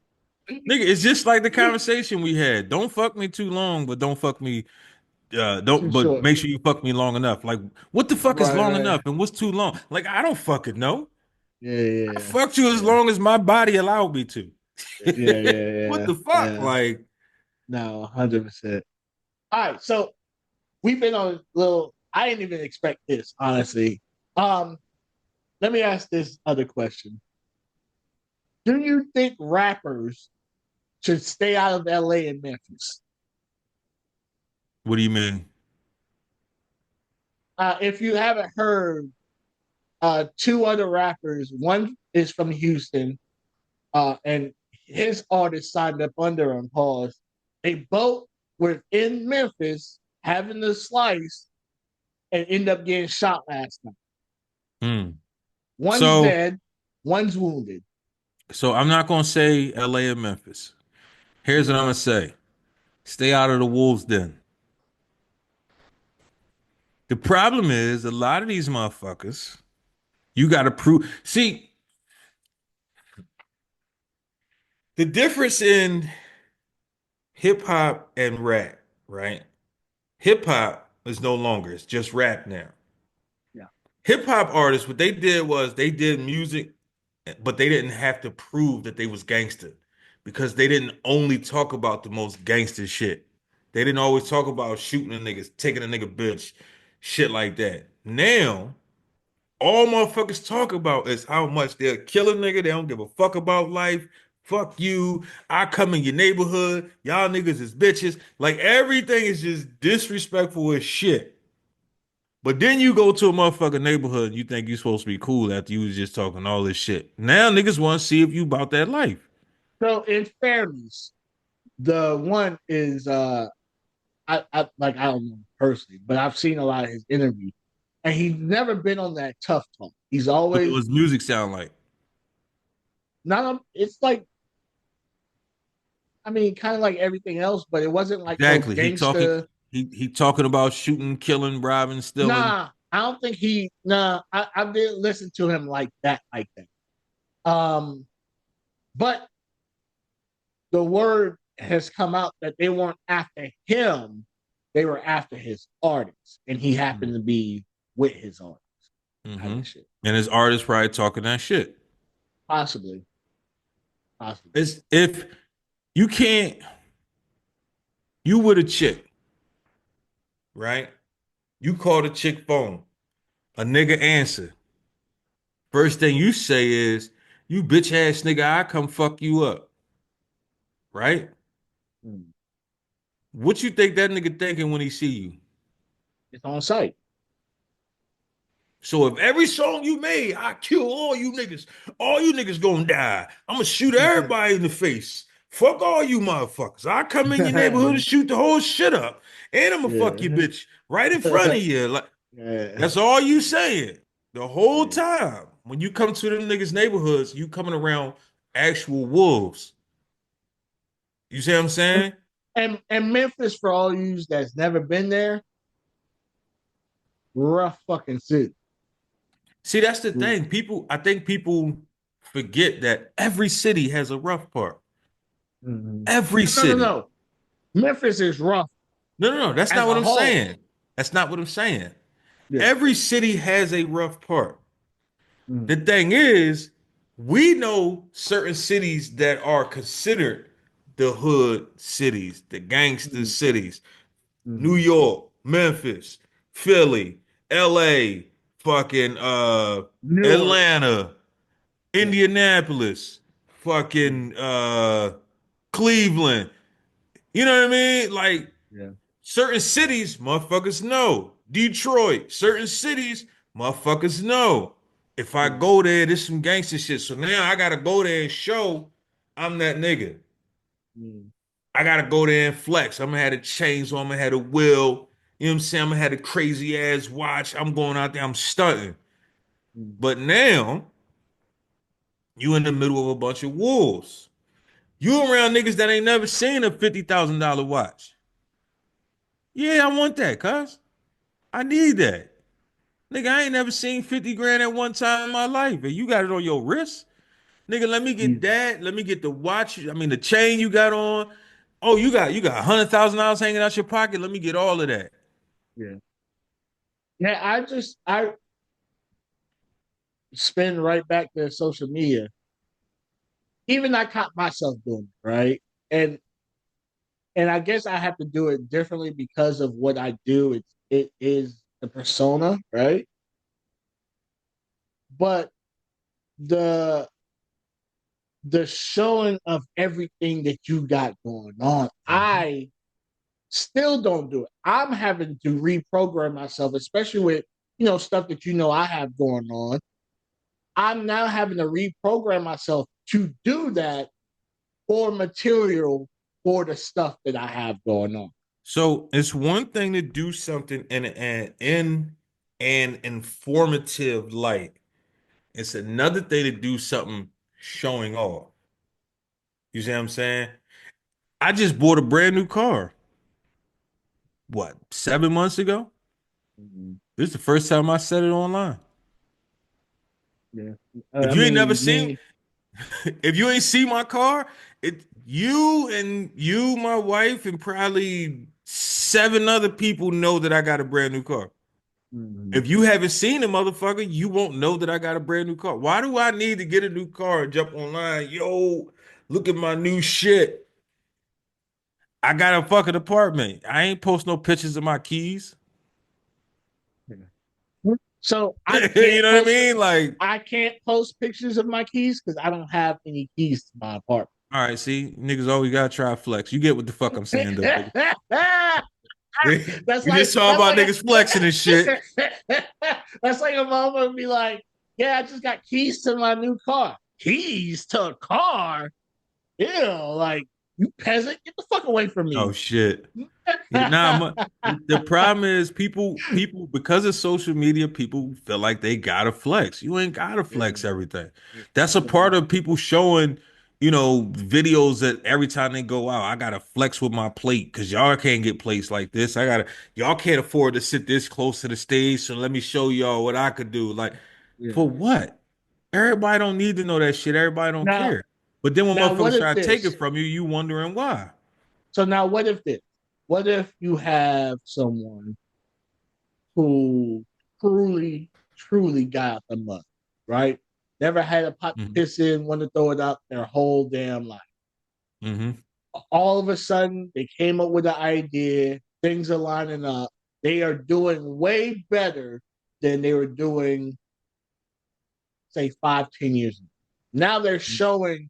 Nigga, it's just like the conversation we had. Don't fuck me too long, but don't fuck me Too don't but short. make sure you fuck me long enough. Like, what the fuck is Right, long right. enough and what's too long? Like, I don't fucking know. Yeah, I yeah, fucked you as yeah, long as my body allowed me to. yeah, yeah, What yeah, the fuck? yeah. Like, No, 100%. All right, so we've been on a little. I didn't even expect this, honestly. Um, Let me ask this other question: do you think rappers should stay out of LA and Memphis? what do you mean? If you haven't heard, two other rappers. One is from Houston, and his artist signed up under him. Pause. They both were in Memphis having the slice and end up getting shot last night. Hmm. One's So dead, one's wounded. so I'm not gonna say LA and Memphis. Here's what I'm gonna say. Stay out of the wolves den. The problem is a lot of these motherfuckers, you gotta prove. See, The difference in hip hop and rap, right? Hip hop is no longer, it's just rap now. Yeah. Hip hop artists, what they did was they did music, but they didn't have to prove that they was gangster because they didn't only talk about the most gangster shit. They didn't always talk about shooting a nigga, taking a nigga bitch, shit like that. Now, all motherfuckers talk about is how much they'll kill a nigga. They don't give a fuck about life. Fuck you. I come in your neighborhood. Y'all niggas is bitches. Like everything is just disrespectful as shit. But then you go to a motherfucking neighborhood and you think you're supposed to be cool after you was just talking all this shit. Now niggas want to see if you about that life. So in fairness, the one is I like I don't know personally, but I've seen a lot of his interviews, and he's never been on that tough talk. He's What always does music sound like? not on. It's like I mean, kind of like everything else, but it wasn't like no Exactly. gangster. He talking about shooting, killing, robbing, stealing. Nah, I don't think he. Nah, I didn't listen to him like that. Like that. But the word has come out that they weren't after him; they were after his artists, and he happened to be with his artist. Kind Mm-hmm. of shit. And his artist probably talking that shit. Possibly, possibly. It's if you can't, you with a chick, right? You call the chick phone, a nigga answer. First thing you say is, "You bitch ass nigga, I come fuck you up," right? Mm. What you think that nigga thinking when he see you? It's on site. So if every song you made, I kill all you niggas gonna die. I'm gonna shoot everybody in the face. Fuck all you motherfuckers. I come in your neighborhood and shoot the whole shit up. And I'm gonna fuck your Yeah. bitch right in front of you. Like Yeah. that's all you saying. The whole Yeah. time. When you come to them niggas' neighborhoods, you coming around actual wolves. You see what I'm saying? And Memphis, for all you that's never been there, rough fucking city. See, that's the thing. I think people forget that every city has a rough part. Mm-hmm. Every No, no, city. no. Memphis is rough No, no, no. That's as not what a I'm whole. saying. That's not what I'm saying. Yeah. Every city has a rough part. Mm-hmm. The thing is, we know certain cities that are considered the hood cities, the gangster cities. New Mm-hmm. York, Memphis, Philly, LA, fucking Newark. Atlanta, Yeah. Indianapolis, Mm-hmm. fucking Cleveland. You know what I mean? Like Yeah. certain cities, motherfuckers know. Detroit, certain cities, motherfuckers know. If I Mm-hmm. go there, there's some gangster shit. So now I gotta go there and show I'm that nigga. I gotta go there and flex. I'm gonna have a chainsaw, I'm gonna have a wheel. You know what I'm saying? I'm gonna have a crazy ass watch. I'm going out there, I'm stunting. Mm-hmm. But now you in the middle of a bunch of wolves. You around niggas that ain't never seen a $50,000 watch. Yeah, I want that, cuz. I need that. Nigga, I ain't never seen 50 grand at one time in my life. And you got it on your wrist. Nigga, let me get Easy. that. Let me get the watch. I mean the chain you got on. Oh, you got $100,000 hanging out your pocket. Let me get all of that. Yeah. Yeah. I spin right back to social media. Even I caught myself doing it, right? And and I guess I have to do it differently because of what I do. It is the persona, right? But the the showing of everything that you got going on, Mhm. I still don't do it. I'm having to reprogram myself, especially with stuff that I have going on. I'm now having to reprogram myself to do that for material for the stuff that I have going on. So it's one thing to do something in an informative light. It's another thing to do something showing off. You see what I'm saying? I just bought a brand new car. What, 7 months ago? Mhm. This is the first time I said it online. Yeah. If I you ain't never mean, seen, if you ain't seen my car, you, my wife, and probably 7 other people know that I got a brand new car. Mhm. If you haven't seen the motherfucker, you won't know that I got a brand new car. Why do I need to get a new car and jump online? Yo, look at my new shit. I got a fucking apartment. I ain't post no pictures of my keys. So You know what I mean? Like, I can't post pictures of my keys because I don't have any keys to my apartment. all right, see, niggas always gotta try flex. You get what the fuck I'm saying, though, nigga. that's We just like talking that's about like niggas flexing and shit. that's like a mom would be like, "Yeah, I just got keys to my new car. Keys to a car? Ew! Like you peasant, get the fuck away from Oh me." shit. Yeah, nah, the problem is people because of social media, people feel like they gotta flex. You ain't gotta Yeah. flex everything. That's a part of people showing, videos that every time they go out, I gotta flex with my plate because y'all can't get plates like this. Y'all can't afford to sit this close to the stage, so let me show y'all what I could do. Like, Yeah. for what? Everybody don't need to know that shit. Everybody don't Now, care. But then when what motherfuckers if try to take it this? from you, you wondering why. So now, what if this? What if you have someone who truly got the mud, right? Never had a pot to Hmm. piss in, want to throw it out their whole damn life. Hmm. All of a sudden, they came up with an idea, things are lining up. They are doing way better than they were doing, say, 5, 10 years ago. Now they're showing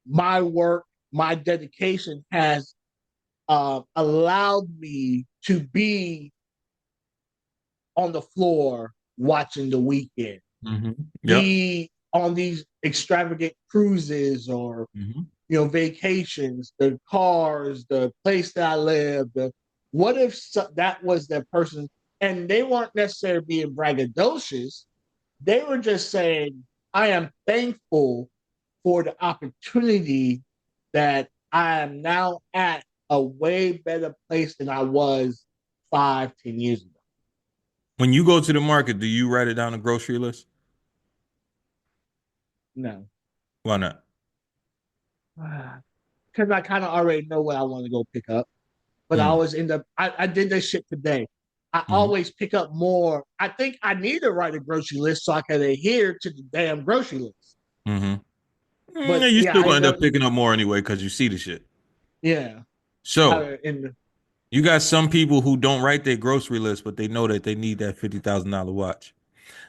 my work, my dedication has allowed me to be on the floor watching the weekend, Hmm. Yep. be on these extravagant cruises or Hmm. vacations, the cars, the place that I live. What if that was that person, and they weren't necessarily being braggadocious? They were just saying, "I am thankful for the opportunity that I am now at a way better place than I was 5, 10 years ago." When you go to the market, do you write it down a grocery list? No, Why not? because I kind of already know what I want to go pick up. But I Mm. always end up. I did this shit today. I Hmm. always pick up more. I think I need to write a grocery list so I can adhere to the damn grocery list. Hmm. But You yeah, still I gonna end end up. up picking up more anyway because you see the shit. Yeah, So in you got some people who don't write their grocery list, but they know that they need that $50,000 watch.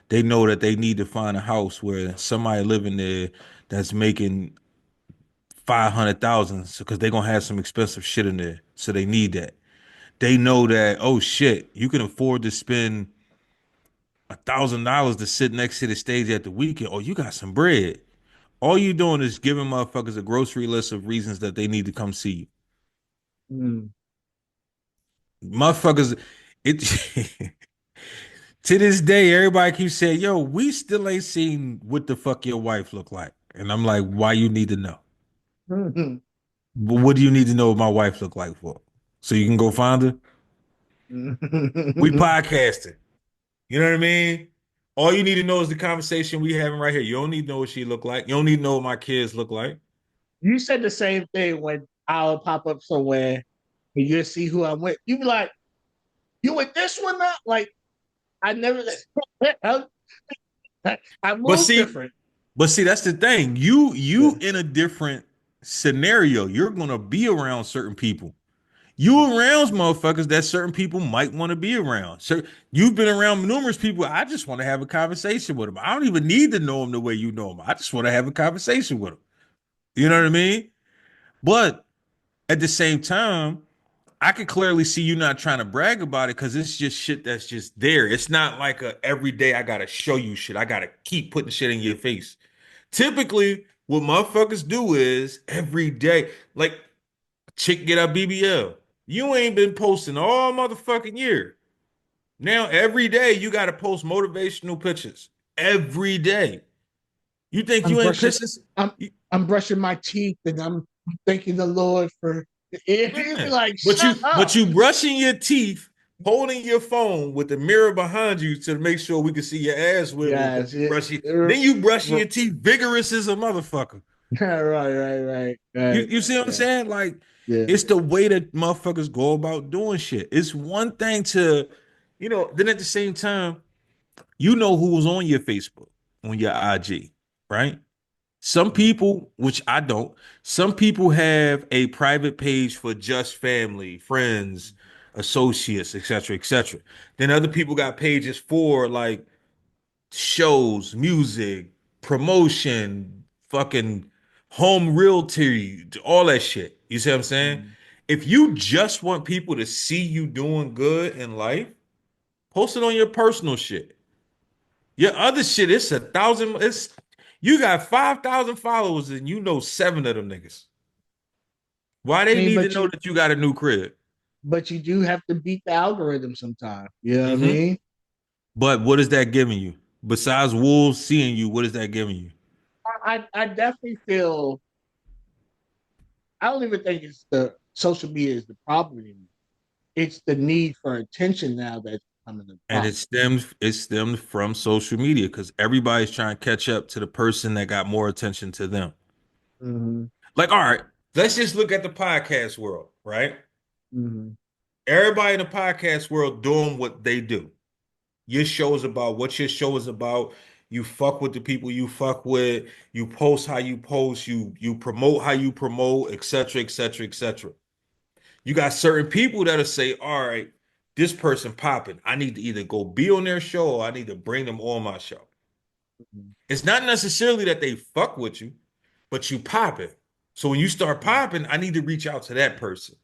They know that they need to find a house where somebody living there that's making 500,000 because they're gonna have some expensive shit in there. So they need that. They know that, oh shit, you can afford to spend $1,000 to sit next to the stage at the weekend. Oh, you got some bread. All you doing is giving motherfuckers a grocery list of reasons that they need to come see you. mm, Motherfuckers, it to this day, everybody keeps saying, yo, we still ain't seen what the fuck your wife look like. And I'm like, why you need to know? mm, But what do you need to know what my wife look like for? So you can go find her? We mm. podcasting. You know what I mean? All you need to know is the conversation we having right here. You don't need to know what she look like. You don't need to know what my kids look like. You said the same thing when I'll pop up somewhere and you see who I'm with. You be like, "You with this one now?" Like I never. I, I But move see, different. but see, that's the thing. You Yeah. in a different scenario. You're gonna be around certain people. You around motherfuckers that certain people might want to be around. So you've been around numerous people. I just want to have a conversation with them. I don't even need to know them the way you know them. I just want to have a conversation with them. You know what I mean? But at the same time, I can clearly see you not trying to brag about it because it's just shit that's just there. It's not like a every day I gotta show you shit. I gotta keep putting shit in your face. Typically, what motherfuckers do is every day, like chick get a BBL. You ain't been posting all motherfucking year. Now every day you gotta post motivational pictures. Every day. You think I'm you ain't brushing. pissing? I'm You- I'm brushing my teeth and I'm thanking the Lord for. You be Man. like, But shut you but up. you brushing your teeth, holding your phone with the mirror behind you to make sure we can see your ass wiggle because Yes. you brushing. Then you brushing your teeth vigorous as a motherfucker. Right. You see what I'm Yeah, saying? Like, yeah. it's the way that motherfuckers go about doing shit. It's one thing to, then at the same time, you know who's on your Facebook, on your IG, right? Some people, which I don't, some people have a private page for just family, friends, associates, etc., etc. Then other people got pages for like shows, music, promotion, fucking home realty, all that shit. You see what I'm saying? Mhm. If you just want people to see you doing good in life, post it on your personal shit. Your other shit, it's 1,000. It's you got 5,000 followers and you know seven of them niggas. Why I they mean, need to know that you got a new crib? but you do have to beat the algorithm sometime. You know what I Hmm. mean? But what is that giving you? Besides wolves seeing you, what is that giving you? I definitely feel I don't even think it's the social media is the problem anymore. It's the need for attention now that's becoming the And problem. it stemmed from social media because everybody's trying to catch up to the person that got more attention to them. Hmm. Like, all right, let's just look at the podcast world, right? Hmm. Everybody in the podcast world doing what they do. Your show is about what your show is about. You fuck with the people you fuck with. You post how you post. You promote how you promote, etc., etc., etc. You got certain people that'll say, "All right, this person popping. I need to either go be on their show or I need to bring them on my show." It's not necessarily that they fuck with you, but you popping. So when you start popping, I need to reach out to that person.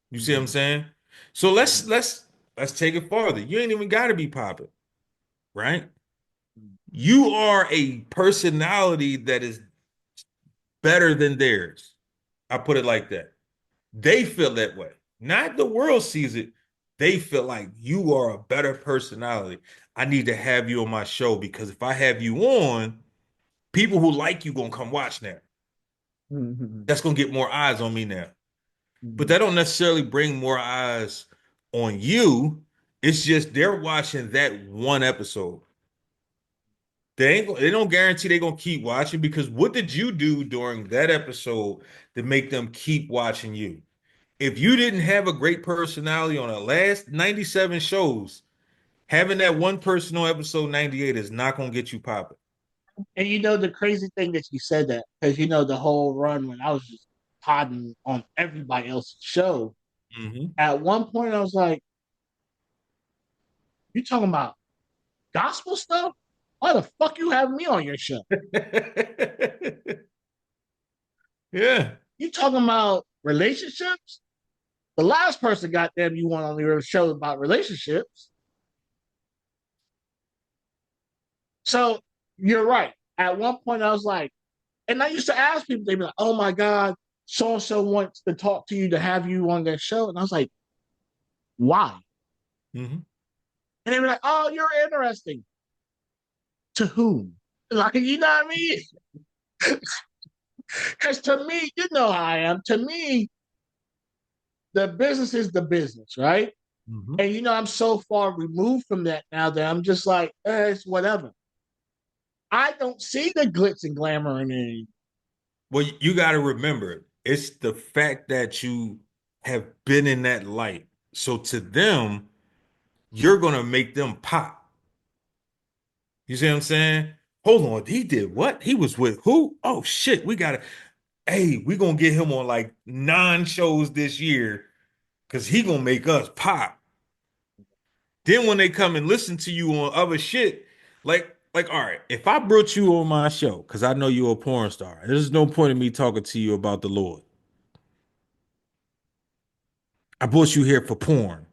You see what I'm Hmm. saying? So let's take it farther. You ain't even got to be popping, right? You are a personality that is better than theirs. I put it like that. They feel that way. Not the world sees it. They feel like you are a better personality. I need to have you on my show because if I have you on, people who like you gonna come watch now. Hmm. That's gonna get more eyes on me now. But Hmm. that don't necessarily bring more eyes on you. It's just they're watching that one episode. They don't guarantee they're gonna keep watching because what did you do during that episode to make them keep watching you? If you didn't have a great personality on the last 97 shows, having that one person on episode 98 is not gonna get you popping. And you know the crazy thing that you said that because you know the whole run when I was just podding on everybody else's show. Hmm. At one point, I was like, "You talking about gospel stuff? Why the fuck you have me on your show? Yeah. You talking about relationships? The last person, goddamn, you want on your show about relationships. So you're right. At one point, I was like, and I used to ask people, they'd be like, "Oh my god, so and so wants to talk to you to have you on their show," and I was like, "Why?" Hmm. And they were like, "Oh, you're interesting." To whom? Like, you know what I mean? Because to me, you know how I am. To me, the business is the business, right? Hmm. And you know, I'm so far removed from that now that I'm just like, it's whatever. I don't see the glitz and glamour in it. Well, you got to remember, it's the fact that you have been in that light. So to them, you're gonna make them pop. You see what I'm saying? Hold on, he did what? He was with who? Oh shit, we gotta. Hey, we gonna get him on like 9 shows this year because he gonna make us pop. Then when they come and listen to you on other shit, all right, if I brought you on my show because I know you're a porn star, there's no point in me talking to you about the Lord. I brought you here for porn.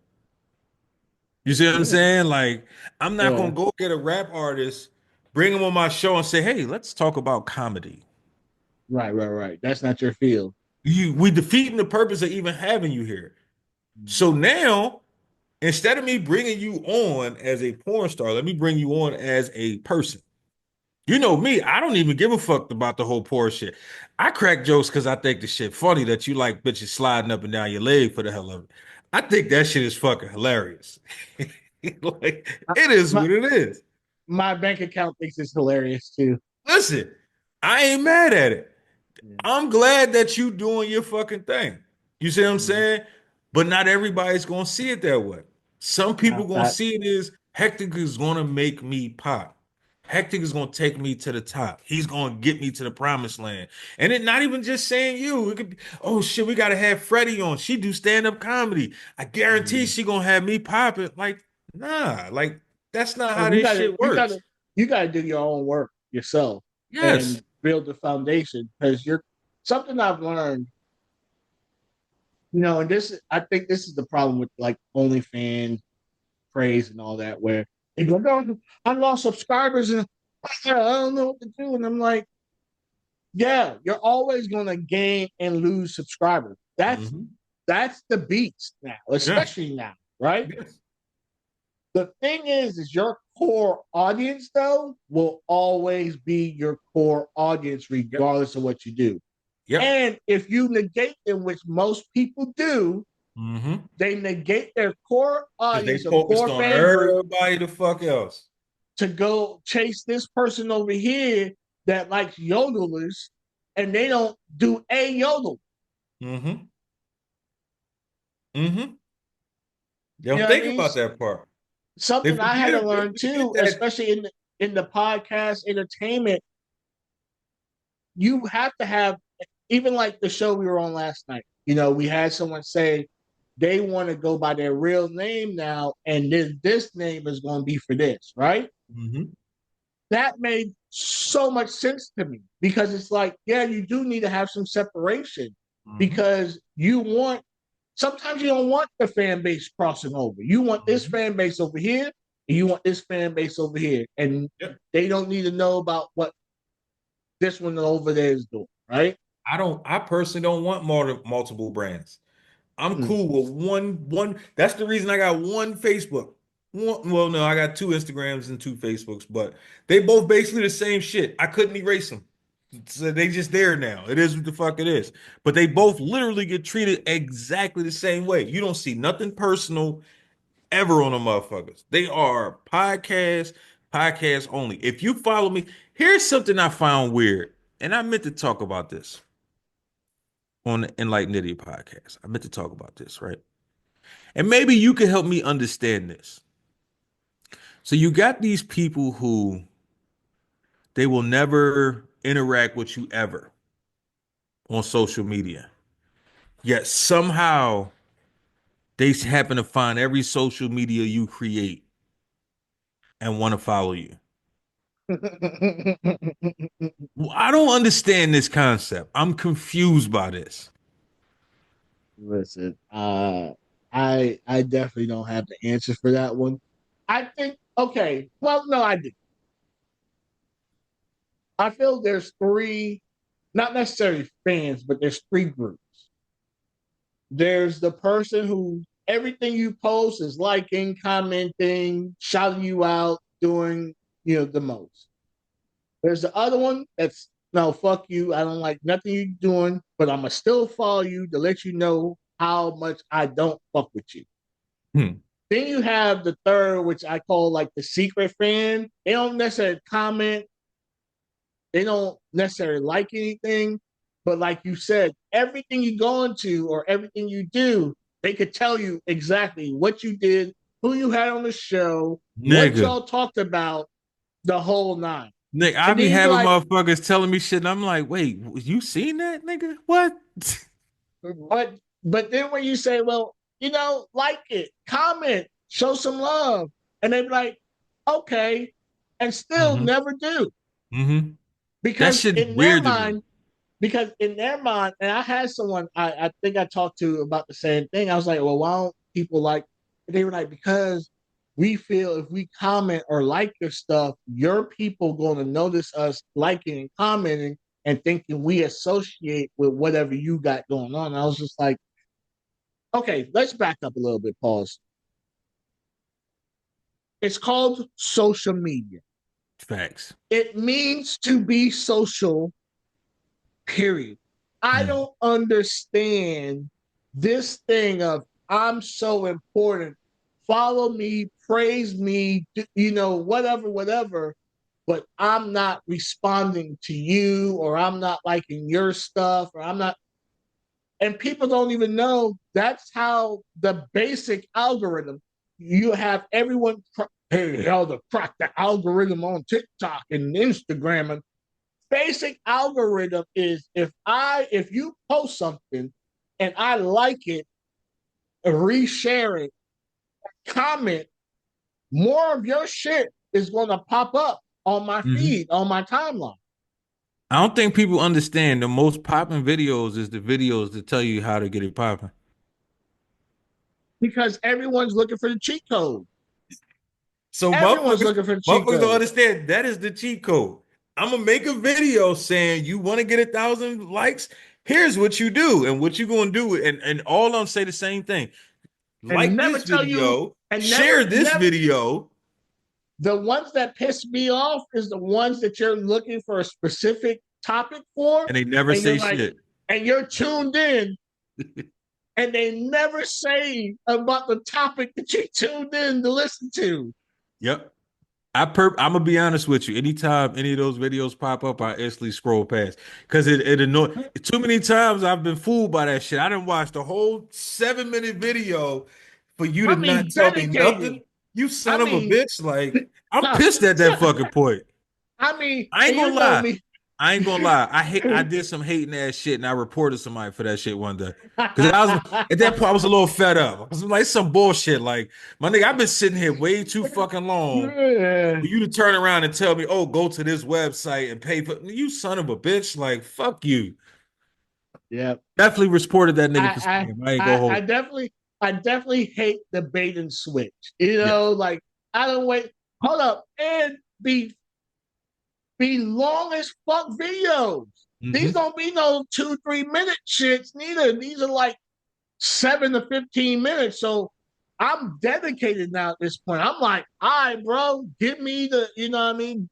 You see what I'm saying? Like, I'm not gonna Yeah, go get a rap artist, bring him on my show and say, hey, let's talk about comedy. right. That's not your field. We defeating the purpose of even having you here. So now, instead of me bringing you on as a porn star, let me bring you on as a person. You know me, I don't even give a fuck about the whole porn shit. I crack jokes because I think the shit funny that you like bitches sliding up and down your leg for the hell of it. I think that shit is fucking hilarious. Like, it is My what it is. my bank account thinks it's hilarious too. Listen, I ain't mad at it. I'm glad that you doing your fucking thing. You see what I'm Mhm. saying? But not everybody's gonna see it that way. Some people Now, gonna see it as Hectic is gonna make me pop. Hectic is gonna take me to the top. He's gonna get me to the promised land. And it not even just saying you. It could be, oh shit, we gotta have Freddie on. She do stand-up comedy. I guarantee mhm. she gonna have me popping. Like, nah, like that's not So how you this gotta, shit you works. gotta, you gotta do your own work yourself Yes. and build the foundation because you're something I've learned. And I think this is the problem with like OnlyFans praise and all that, where they go, "No, I lost subscribers and I don't know what to do," and I'm like, yeah, you're always gonna gain and lose subscribers. That's Hmm. that's the beast now, Yeah. especially now, right? Yes. The thing is your core audience though will always be your core audience Yep. regardless of what you do. Yep. And if you negate them, which most people do, Hmm. they negate their core Because they audience or focused core on fan group everybody the fuck else. to go chase this person over here that likes yodelers and they don't do a yodel. Hmm. Hmm. They You don't know what I think mean? about that part. They Something I had to forget. They learn forget too, that. especially in the podcast entertainment, you have to have even like the show we were on last night. We had someone say they want to go by their real name now, and then this name is going to be for this, right? Hmm. That made so much sense to me because it's like, yeah, you do need to have some separation Hmm. because sometimes you don't want the fan base crossing over. You want this Hmm. fan base over here, and you want this fan base over here, and Yep. they don't need to know about what this one over there is doing, right? I don't. I personally don't want more multiple brands. I'm Mm. cool with one. That's the reason I got one Facebook. Well, no, I got two Instagrams and two Facebooks, but they both basically the same shit. I couldn't erase them. So they just there now. It is what the fuck it is. But they both literally get treated exactly the same way. You don't see nothing personal ever on the motherfuckers. They are podcast only. If you follow me, here's something I found weird, and I meant to talk about this on the Enlightened Idiot podcast. I meant to talk about this, right? And maybe you can help me understand this. So you got these people who they will never interact with you ever on social media. Yet somehow they happen to find every social media you create and want to follow you. Well, I don't understand this concept. I'm confused by this. Listen, I definitely don't have the answer for that one. I think okay. Well, no, I do. I feel there's three, not necessarily fans, but there's three groups. There's the person who everything you post is liking, commenting, shouting you out, doing the most. There's the other one that's no fuck you. I don't like nothing you doing, but I'ma still follow you to let you know how much I don't fuck with you. Hmm. Then you have the third, which I call like the secret fan. They don't necessarily comment, they don't necessarily like anything, but like you said, everything you go into or everything you do, they could tell you exactly what you did, who you had on the show, what Nigga. y'all talked about, the whole nine. Nick, I And be then you be having like, motherfuckers telling me shit, and I'm like, wait, you seen that, nigga? What? but then when you say, well, like it, comment, show some love, and they be like, okay, and still Hmm. never do. Hmm. That Because shit is in their weird to me. mind, and I had someone I think I talked to about the same thing. I was like, well, why don't people like? And they were like, because we feel if we comment or like your stuff, your people going to notice us liking and commenting and thinking we associate with whatever you got going on. And I was just like, okay, let's back up a little bit. Pause. It's called social media. Facts. It means to be social. Period. I Mm. don't understand this thing of I'm so important. Follow me, praise me, whatever, whatever. but I'm not responding to you, or I'm not liking your stuff, or I'm not. And people don't even know that's how the basic algorithm. You have everyone, hey, hell, to crack the algorithm on TikTok and Instagram. And basic algorithm is if you post something and I like it, reshare it, comment, more of your shit is going to pop up on my Mhm. feed, on my timeline. I don't think people understand the most popping videos is the videos that tell you how to get it popping. Because everyone's looking for the cheat code. So Everyone's motherfuckers, looking for the cheat motherfuckers don't code. understand that is the cheat code. I'm gonna make a video saying you want to get 1,000 likes. Here's what you do and what you're gonna do, and all I'm say the same thing. And Like never this tell you, video, and share this never, video, the ones that piss me off is the ones that you're looking for a specific topic for, and they never and you're say like, shit. and you're tuned in, and they never say about the topic that you tuned in to listen to. Yep. I'm gonna be honest with you. Anytime any of those videos pop up, I instantly scroll past because it annoys. Too many times I've been fooled by that shit. I didn't watch the whole 7 minute video for you to I not mean, tell me dedicated. nothing. You I son of a mean, bitch! Like I'm pissed at that fucking point. I mean, I ain't and gonna you know lie. me. I ain't gonna lie. I did some hating ass shit and I reported somebody for that shit one day. Cause I was at that point I was a little fed up. I was like some bullshit. Like my nigga, I've been sitting here way too fucking long Yeah. for you to turn around and tell me, oh, go to this website and pay for you son of a bitch. Like, fuck you. Yeah. Definitely reported that nigga for I, spam. I ain't go hold. I definitely hate the bait and switch. You Yes. know, like I don't wait. Hold up, and be long as fuck videos. These Hmm. don't be no 2-3 minute shits neither. These are like 7 to 15 minutes. So I'm dedicated now at this point. I'm like, all right, bro, give me the, you know what I mean?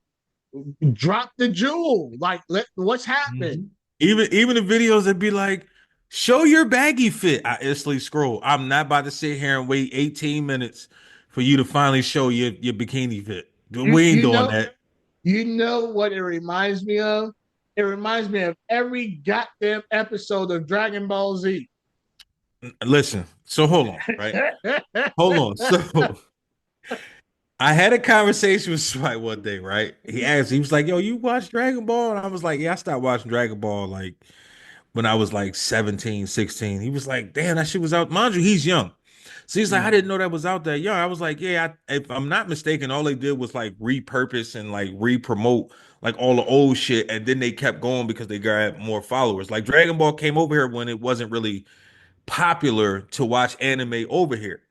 Drop the jewel. Like, what's happening? Hmm. Even the videos that be like, show your baggy fit. I instantly scroll. I'm not about to sit here and wait 18 minutes for you to finally show your bikini fit. You We ain't you doing know that. you know what it reminds me of? It reminds me of every goddamn episode of Dragon Ball Z. Listen, so hold on, right? Hold on. So I had a conversation with somebody one day, right? He asked, he was like, yo, you watch Dragon Ball? And I was like, yeah, I stopped watching Dragon Ball like when I was like 17, 16. He was like, damn, that shit was out. Mind you, he's young. So he's like, I didn't know that was out that young. I was like, yeah, if I'm not mistaken, all they did was like repurpose and like re-promote like all the old shit. And then they kept going because they got more followers. Like Dragon Ball came over here when it wasn't really popular to watch anime over here.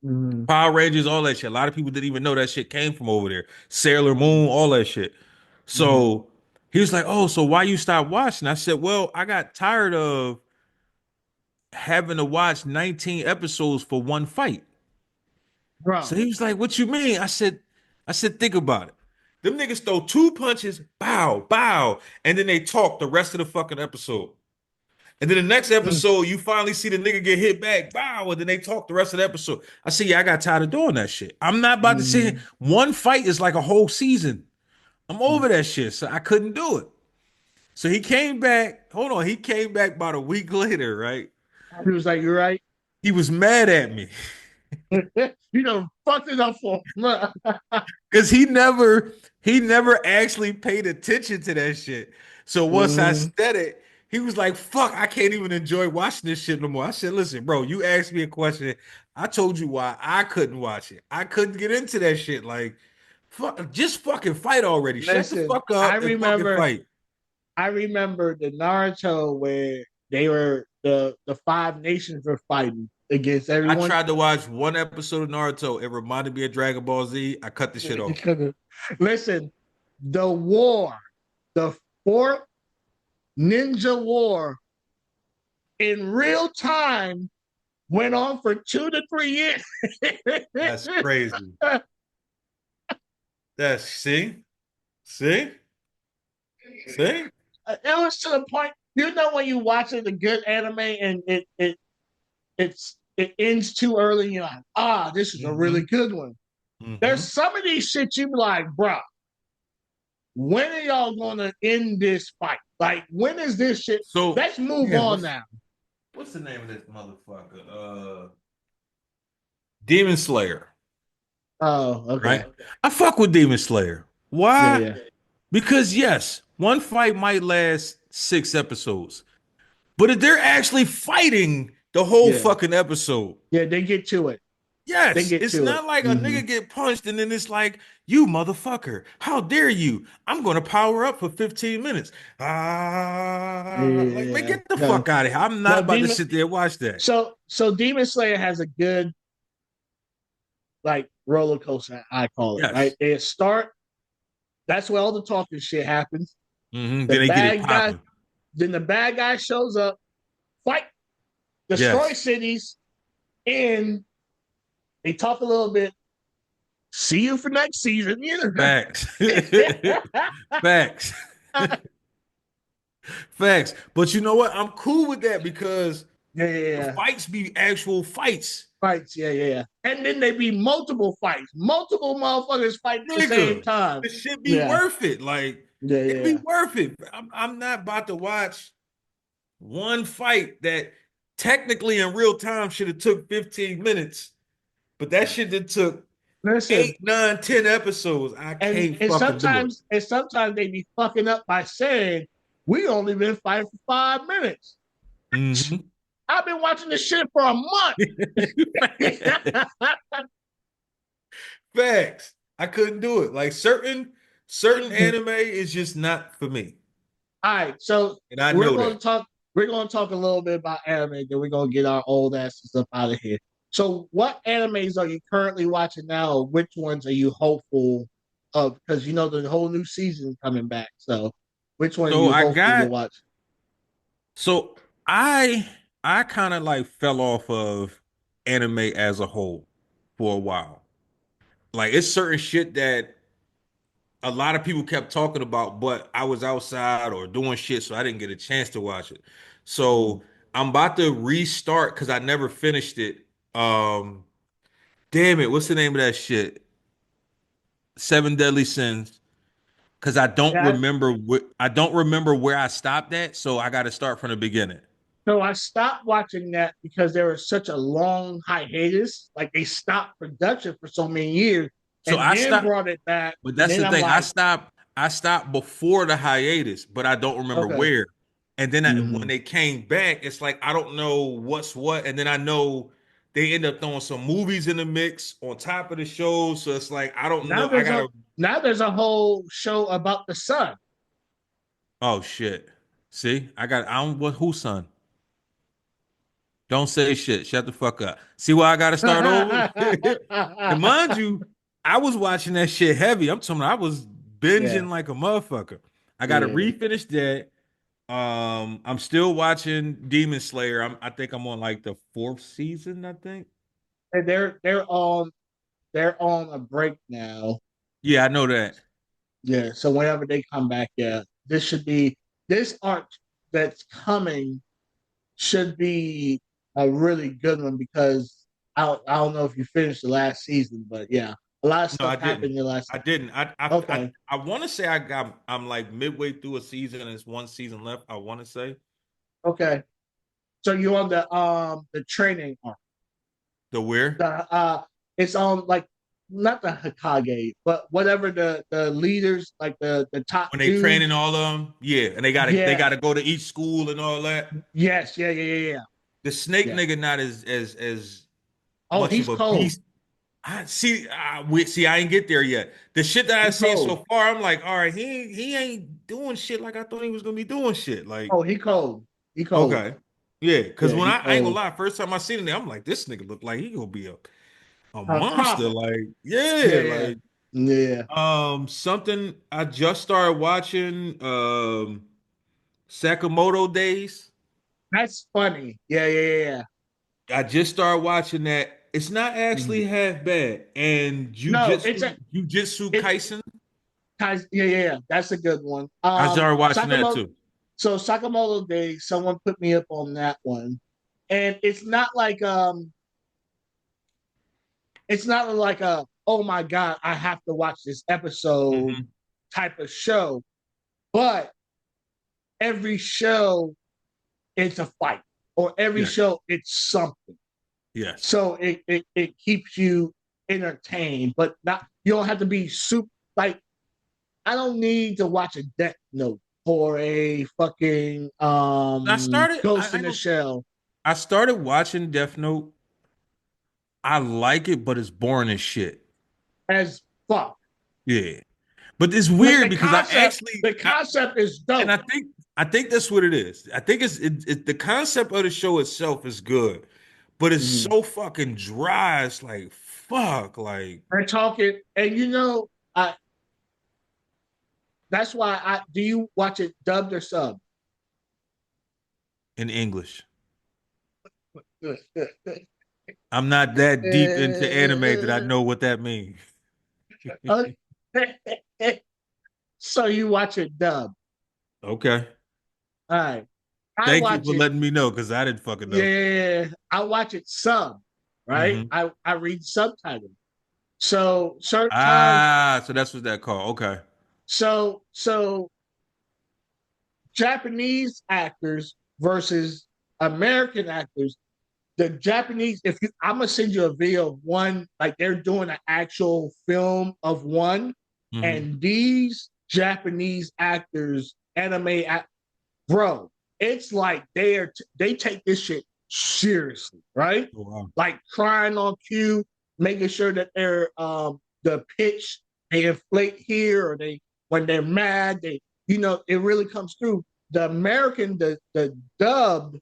Mhm. Power Rangers, all that shit. A lot of people didn't even know that shit came from over there. Sailor Moon, all that shit. Mhm. So he was like, "Oh, so why you stopped watching?" I said, "Well, I got tired of having to watch 19 episodes for one fight." So Bro. he was like, "What you mean?" I said, think about it. Them niggas throw two punches, bow, bow, and then they talk the rest of the fucking episode. And then the next Mm. episode, you finally see the nigga get hit back, bow, and then they talk the rest of the episode. I said, yeah, I got tired of doing that shit. I'm not about to say Mhm. one fight is like a whole season. I'm over that shit, so I couldn't do it. So he came back. Hold on, he came back about a week later, right? He was like, "You're right." He was mad at me You know, fucked it up for him. because he never actually paid attention to that shit. So once I Mhm. said it, he was like, "Fuck, I can't even enjoy watching this shit no more." I said, "Listen, bro, you asked me a question. I told you why I couldn't watch it. I couldn't get into that shit. Like, fuck, just fucking fight already. Shut the Listen, fuck up and fucking fight." I remember the Naruto where they were the five nations were fighting against I everyone. tried to watch one episode of Naruto. It reminded me of Dragon Ball Z. I cut the shit off. Listen, the war, the fourth ninja war in real time went on for 2 to 3 years. That's crazy. That's see, see. It was to the point, you know, when you watch it, a good anime and it ends too early, and you're like, this is a really Hmm. good one. There's Hmm. some of these shit you be like, bro, when are y'all gonna end this fight? Like, when is this shit? So Let's move yeah, on now. what's the name of this motherfucker? Demon Slayer, Oh, right? okay. I fuck with Demon Slayer. Yeah, Why? yeah, Because yes, one fight might last 6 episodes, but if they're actually fighting the whole yeah, fucking episode, yeah. They get to it. They yes, get it's to it. not like a Hmm. nigga get punched and then it's like, you motherfucker, how dare you? I'm gonna power up for 15 minutes. Like, man, Yeah. get the No, fuck out of here. I'm not no. about to Demon. sit there and watch that. So Demon Slayer has a good like roller coaster. I call it right. Yes. They start. That's where all the talking shit happens. The Then they get it bad guy. popping. Then the bad guy shows up. Fight. Destroy Yes. cities. And they talk a little bit. See you for next season. You know? Facts. yeah, Facts. Facts. But you know what? I'm cool with that because yeah, the yeah. fights be actual fights. Fights, yeah, yeah, yeah. And then they be multiple fights, multiple motherfuckers fight at the same Nigga, time. it should be Yeah, worth it. Like, yeah, it'd be yeah. worth it. I'm not about to watch one fight that technically in real time should have took 15 minutes, but that shit that took Listen, 8, 9, 10 episodes. I and can't and fucking do it. sometimes they be fucking up by saying we only been fighting for 5 minutes. Hmm. I've been watching this shit for a month. Facts. I couldn't do it. Like certain anime is just not for me. All right, so And I we're know going to that. talk. We're going to talk a little bit about anime. Then we're going to get our old ass stuff out of here. So, what animes are you currently watching now? Or which ones are you hopeful of? Because you know the whole new season coming back. So, which one are So you I hopeful to got watch? so I kind of like fell off of anime as a whole for a while. Like it's certain shit that a lot of people kept talking about, but I was outside or doing shit, so I didn't get a chance to watch it. Mm. So I'm about to restart because I never finished it. Um, damn it, what's the name of that shit? Seven Deadly Sins. Because Yeah. I don't remember where I stopped at, so I got to start from the beginning. So I stopped watching that because there was such a long hiatus. Like they stopped production for so many years, So and I then stopped, brought it back. but And that's then the I'm thing. like, I stopped before the hiatus, but I don't remember okay. where. And then when Mhm. they came back, it's like I don't know what's what. And then I know they end up throwing some movies in the mix on top of the show. So it's like I don't Now know. I there's gotta. a whole show about the sun. Oh shit! See, I don't what whose son? Don't say shit. Shut the fuck up. See why I gotta start over? And mind you, I was watching that shit heavy. I'm talking. I was yeah, binging like a motherfucker. I gotta yeah. refinish that. I'm still watching Demon Slayer. I think I'm on like the fourth season. I think. And they're on a break now. Yeah, I know that. Yeah, so whenever they come back, yeah, this arc that's coming should be a really good one because I don't know if you finished the last season, but yeah, a lot of No, I stuff happened didn't. in the last I season. didn't. Okay, I want to say I'm like midway through a season and it's one season left. I want to say okay. So you're on the training arc. the where It's on like not the Hokage, but whatever the leaders like the top when they training dudes. all of them. Yeah, and they Yeah. gotta go to each school and all that. Yes. Yeah. Yeah. Yeah. Yeah. The snake Yeah. nigga not as Oh, much of he's a cold. beast. I see. I ain't get there yet. The shit that I've He seen cold. so far, I'm like, all right, he ain't doing shit like I thought he was gonna be doing shit. Like, Oh, he cold. He cold. okay, yeah, because Yeah, when he I ain't gonna cold. lie, first time I seen him, I'm like, this nigga look like he gonna be a monster. Prophet. Like, Yeah. yeah, Yeah. like Yeah. something I just started watching, Sakamoto Days. That's funny. Yeah. Yeah. Yeah. I just started watching that. It's not Yeah. actually Mhm. half bad. And No, it's Jujutsu it. Kaisen. Yeah. Yeah. Yeah. That's a good one. I started watching that Sakamoto. too. So Sakamoto Day. Someone put me up on that one, and it's not like a oh my god I have to watch this episode Mhm. type of show, but every show it's a fight, or every Yes. show it's something. Yes. So it keeps you entertained, but not you don't have to be super like I don't need to watch a Death Note or a fucking I started. Ghost I in ain't the gonna. Shell I started watching Death Note. I like it, but it's boring as shit. as fuck. Yeah, but it's Like weird because the concept is and dope. I think that's what it is. I think the concept of the show itself is good, but it's Mm-hmm. so fucking dry. It's like fuck, like They're talking, and I that's why I do you watch it dubbed or sub? in English. I'm not that deep into anime that I know what that means. Okay. So you watch it dubbed. Okay. All right. I Thank you watch for it, letting me know because I didn't fucking know. yeah, I watch it sub, right? Hmm. I read subtitles. So certain times, Ah, so that's what that called. Okay. so Japanese actors versus American actors. The Japanese, if you, I'm gonna send you a video of one, like they're doing an actual film of one, Hmm. and these Japanese actors, bro, it's like they take this shit seriously, right? Oh, wow. Like crying on cue, making sure that they're the pitch they inflate here, or they when they're mad, it really comes through. The American, the dubbed,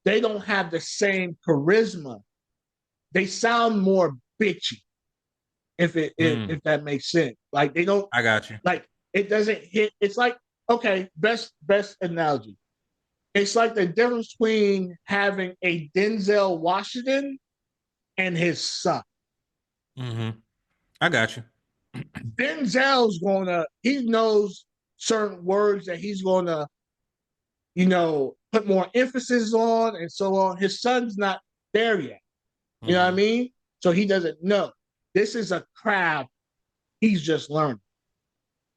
they don't have the same charisma. They sound more bitchy, Mm, if that makes sense. Like they don't I got you. like it doesn't hit. It's like okay, best analogy. It's like the difference between having a Denzel Washington and his son. Hmm. I got you. Denzel's he knows certain words that he's gonna, put more emphasis on and so on. His son's not there yet. You know what I Hmm. mean? So he doesn't know. This is a craft he's just learning.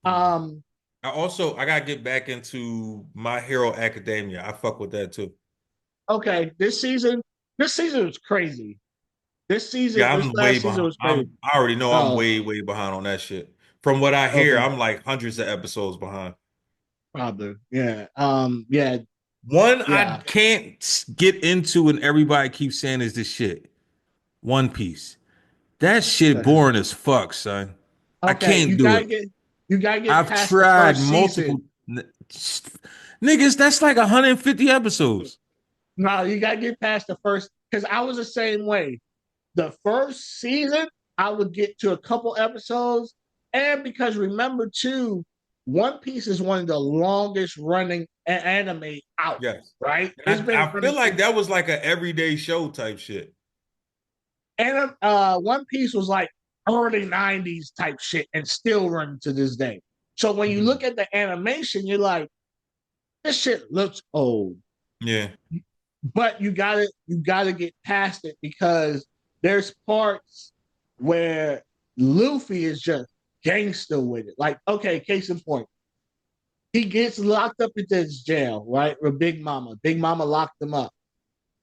Hmm. Um, I gotta get back into My Hero Academia. I fuck with that too. okay, this season was crazy. Yeah, This I'm way last season behind. was crazy. I already know I'm Oh, way behind on that shit. From what I hear, okay. I'm like hundreds of episodes behind. Probably. Yeah. Yeah. One I Yeah. can't get into and everybody keeps saying is this shit. One Piece. That shit boring as fuck, son. I Okay. can't do it. You gotta get I've past the tried first multiple season. niggas, that's like 150 episodes. No, you gotta get past the first because I was the same way. The first season, I would get to a couple episodes, and because remember too, One Piece is one of the longest running anime out. Yes. Right? It's And been I feel running like since, that was like an everyday show type shit. and One Piece was like early '90s type shit, and still running to this day. So when you Mhm. look at the animation, you're like, this shit looks old. Yeah. But you gotta get past it because there's parts where Luffy is just gangster with it. Like, okay, case in point, he gets locked up into his jail, right? With Big Mama. Big Mama locked him up.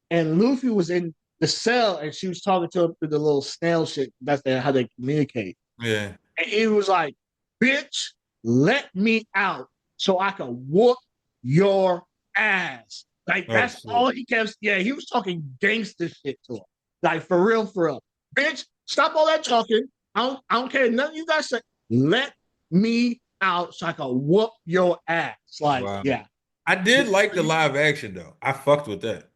And Luffy was in the cell and she was talking to him through the little snail shit. That's how they communicate. Yeah. And he was like, bitch, let me out so I can whoop your ass. Like, Oh that's shit. all he kept. Yeah, he was talking gangster shit to him. Like, for real, for real. Bitch, stop all that talking. I don't care. Nothing you guys say. Let me out so I can whoop your ass. Like, Wow. yeah. I did like the live action though. I fucked with that.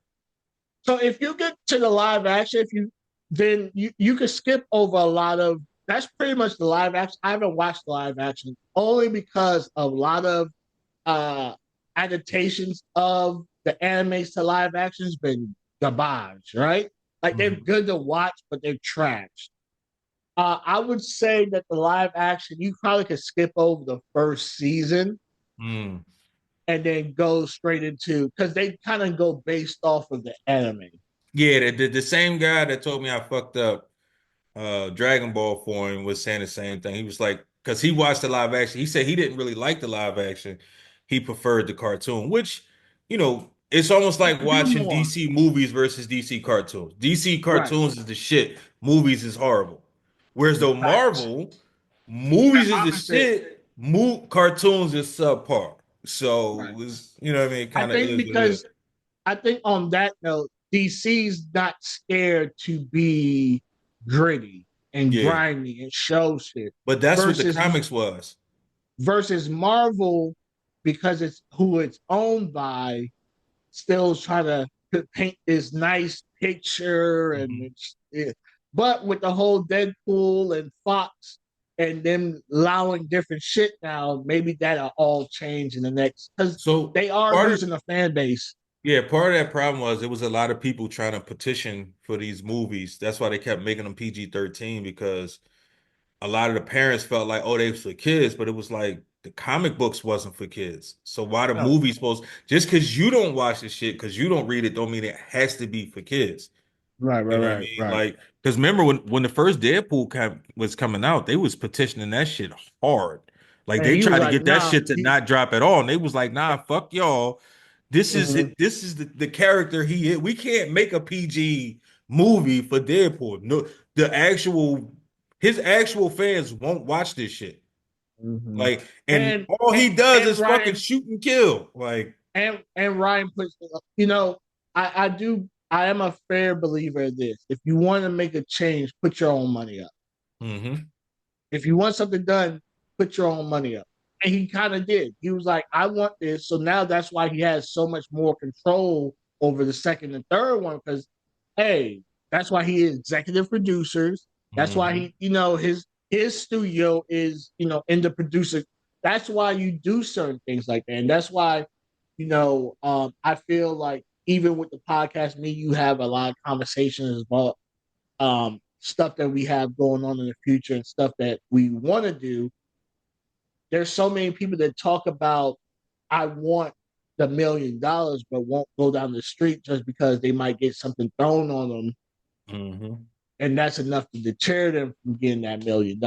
So if you get to the live action, then you could skip over a lot of that's pretty much the live action. I haven't watched the live action only because of a lot of uh adaptations of the animes to live actions been garbage, right? Like they're Mhm. good to watch, but they're trash. I would say that the live action you probably could skip over the first season Mm. and then go straight into because they kind of go based off of the anime. Yeah, the same guy that told me I fucked up Dragon Ball for him was saying the same thing. He was like, because he watched the live action. He said he didn't really like the live action. He preferred the cartoon, which, it's almost like Do watching more. DC movies versus DC cartoons. DC Right. cartoons is the shit. Movies is horrible. Whereas though Facts. Marvel, movies is the Opposite. shit. Cartoons is subpar. So Right. you know what I mean? I Kind of think is what it is. because I think on that note, DC's not scared to be gritty and Yeah. grimy and show shit But that's what the versus comics was. Marvel, because it's who it's owned by, still trying to paint this nice picture and Mhm. but with the whole Deadpool and Fox and them allowing different shit now, maybe that'll all change in the next, because So they are part of losing a fan base. Yeah, part of that problem was there was a lot of people trying to petition for these movies. That's why they kept making them PG-13 because a lot of the parents felt like, oh, they was for kids, but it was like the comic books wasn't for kids. So why the No. movie supposed just because you don't watch the shit, because you don't read it, don't mean it has to be for kids. Right, You right, know what I right, mean? right. Like, because remember when the first Deadpool was coming out, they was petitioning that shit hard. Like And they he was tried to like, get that nah, shit to not drop at all, and they was like, "Nah, fuck y'all. This is mhm, it. This is the character he is. We can't make a PG movie for Deadpool. No, the actual his actual fans won't watch this shit. mhm. Like, and all And he does and is fucking Ryan shoot and kill. Like, and Ryan puts, I am a fair believer of this. If you want to make a change, put your own money up. mm-hmm, If you want something done, put your own money up. And he kind of did. He was like, I want this. So now that's why he has so much more control over the second and third one. Because, hey, that's why he is executive producers. That's why mm-hmm, his studio is, in the producer. That's why you do certain things like that. And that's why, I feel like even with the podcast, you have a lot of conversations about stuff that we have going on in the future and stuff that we want to do. There's so many people that talk about, I want the $1 million, but won't go down the street just because they might get something thrown on them. mm-hmm, And that's enough to deter them from getting that $1 million.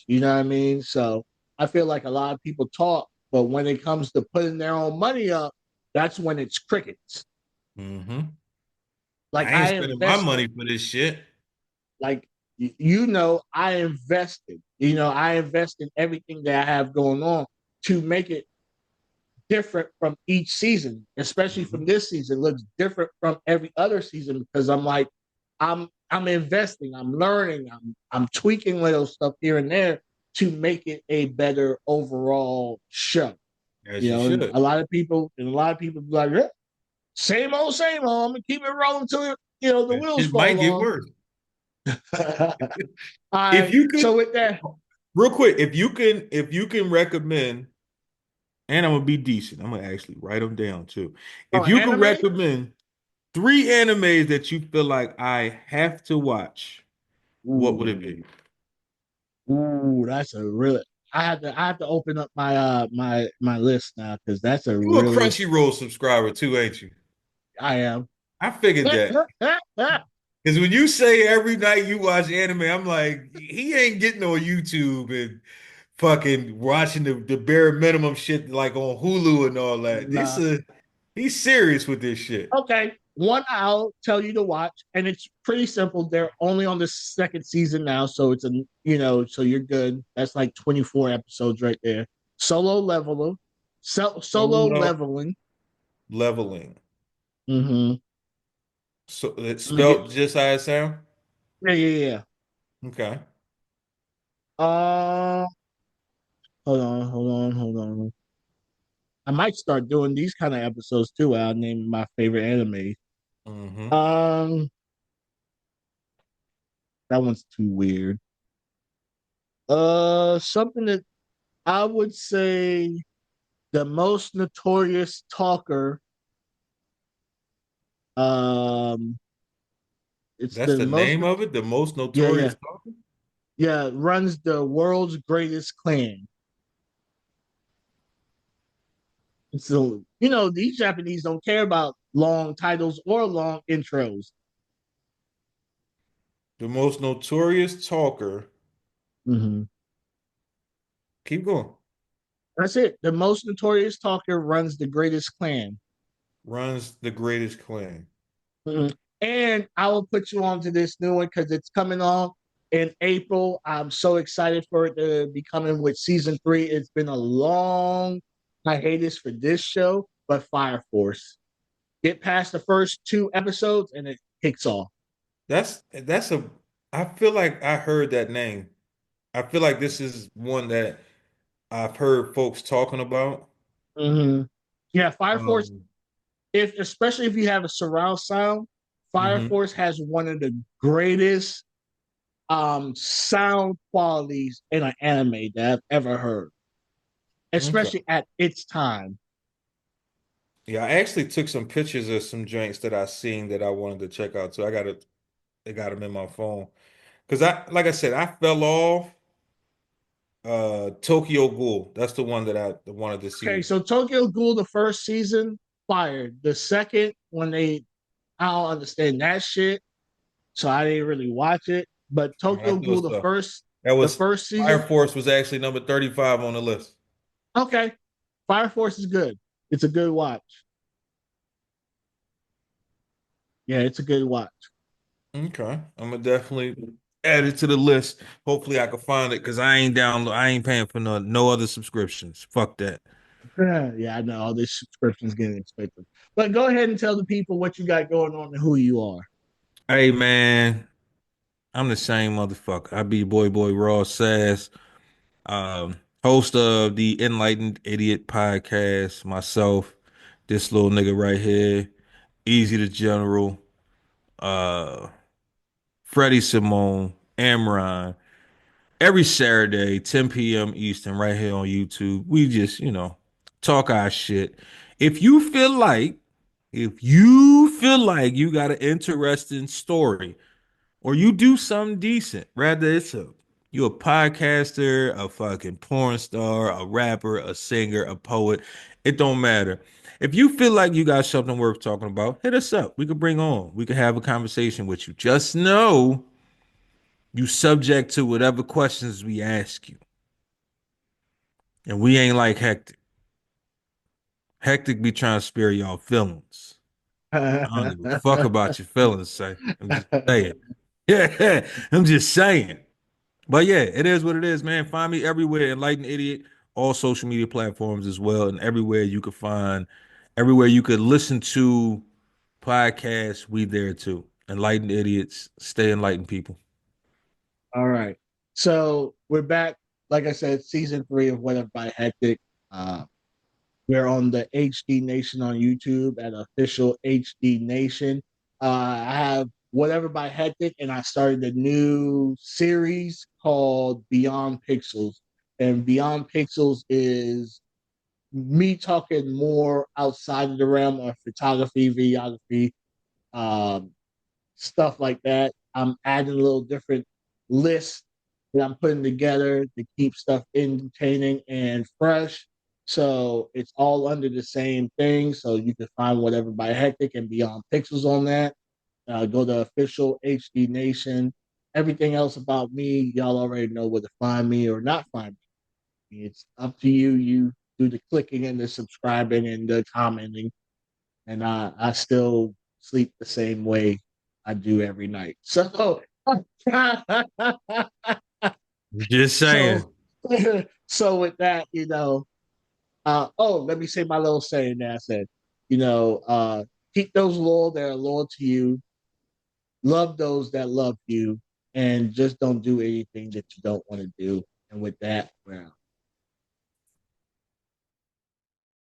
You know what I mean? So I feel like a lot of people talk, but when it comes to putting their own money up, that's when it's crickets. mm-hmm. Like I ain't I spending my invested. money for this shit. Like I invested. I invest in everything that I have going on to make it different from each season, especially from Mm-hmm. this season. It looks different from every other season because I'm like, I'm investing, I'm learning, I'm tweaking little stuff here and there to make it a better overall show. As you And should. a lot of people be like, same old, same old. I'm gonna keep it rolling till the That wheels shit might fall get off. worse. All If right. you So could, with that, real quick, if you can recommend, and I'm gonna be decent, I'm gonna actually write them down too. oh, If you could anime. recommend three animes that you feel like I have to watch, what would it Ooh, be? ooh, that's a really. I have to open up my list now because that's a You a really. Crunchyroll subscriber too, ain't you? I am. I figured that. Because when you say every night you watch anime, I'm like, he ain't getting on YouTube and fucking watching the bare minimum shit like on Hulu and all that. Nah. He's serious with this shit. Okay, one I'll tell you to watch, and it's pretty simple. They're only on the second season now, so so you're good. That's like 24 episodes right there. Solo leveler, solo Solo leveling. leveling. Mm-hmm. So it's Let me get. spelled just how it sound? Yeah, yeah, yeah. Okay. Uh, hold on, hold on, hold on. I might start doing these kind of episodes too. I'll name my favorite anime. Mm-hmm. Um, that one's too weird. Something that I would say the most notorious talker. Um, it's That's the the most. name of it, the most Yeah, yeah, notorious talker? yeah. Runs the world's greatest clan. So these Japanese don't care about long titles or long intros. The most notorious talker. Mm-hmm. Keep going. That's it. The most notorious talker runs the greatest clan. Runs the greatest clan. Mhm. And I will put you on to this new one because it's coming on in April. I'm so excited for it to be coming with season 3. It's been a long hiatus for this show, but Fire Force. Get past the first 2 episodes and it kicks off. That's a I feel like I heard that name. I feel like this is one that I've heard folks talking about. Mm-hmm. Yeah, Fire Force, Um, if especially if you have a surround sound, Fire mhm. Force has one of the greatest sound qualities in an anime that I've ever heard, Okay. especially at its time. Yeah, I actually took some pictures of some drinks that I seen that I wanted to check out. So I got them in my phone. Because like I said, I fell off Tokyo Ghoul. That's the one that I wanted to Okay, see. so Tokyo Ghoul, the first season, fired. The second, when they, I don't understand that shit, so I didn't really watch it. But All right, Tokyo good Ghoul, stuff. That the was first Fire season, Force was actually number 35 on the list. okay. Fire Force is good. It's a good watch. Yeah, it's a good watch. Okay. I'm gonna definitely add it to the list. Hopefully I can find it because I ain't paying for no other subscriptions. Fuck that. Yeah, I know all this subscription's getting expensive. But go ahead and tell the people what you got going on and who you are. Hey man, I'm the same motherfucker. I be boy Raw Sass, host of the Enlightened Idiot podcast, myself, this little nigga right here, Easy the General, uh Freddie Simone, Amron, every Saturday, 10 p.m. Eastern, right here on YouTube. We just, talk our shit. If you feel like, if you feel like you got an interesting story or you do something decent, rather you a podcaster, a fucking porn star, a rapper, a singer, a poet, it don't matter. If you feel like you got something worth talking about, hit us up. We could bring on. We could have a conversation with you. Just know you subject to whatever questions we ask you. And we ain't like Hectic. Hectic be trying to spare y'all feelings. I don't give a fuck about your feelings, say. I'm just saying. Yeah, I'm just saying. But yeah, it is what it is, man. Find me everywhere, Enlightened Idiot, all social media platforms as well, and everywhere you could listen to podcasts, we there too. Enlightened Idiots, stay enlightened, people. All right. So we're back. Like I said, season 3 of What If by Hectic. Uh, we're on the HD Nation on YouTube at official HD Nation. I have Whatever by Hectic, and I started a new series called Beyond Pixels. And Beyond Pixels is me talking more outside of the realm of photography, videography, um, stuff like that. I'm adding a little different list that I'm putting together to keep stuff entertaining and fresh. So it's all under the same thing. So you can find Whatever by Hectic and Beyond Pixels on that. Go to official HD Nation. Everything else about me, y'all already know where to find me or not find me. It's up to you. You do the clicking and the subscribing and the commenting, and I still sleep the same way I do every night. So, Just so, saying. so with that, oh, let me say my little saying that I said, keep those loyal that are loyal to you, love those that love you, and just don't do anything that you don't want to do. And with that, we're out.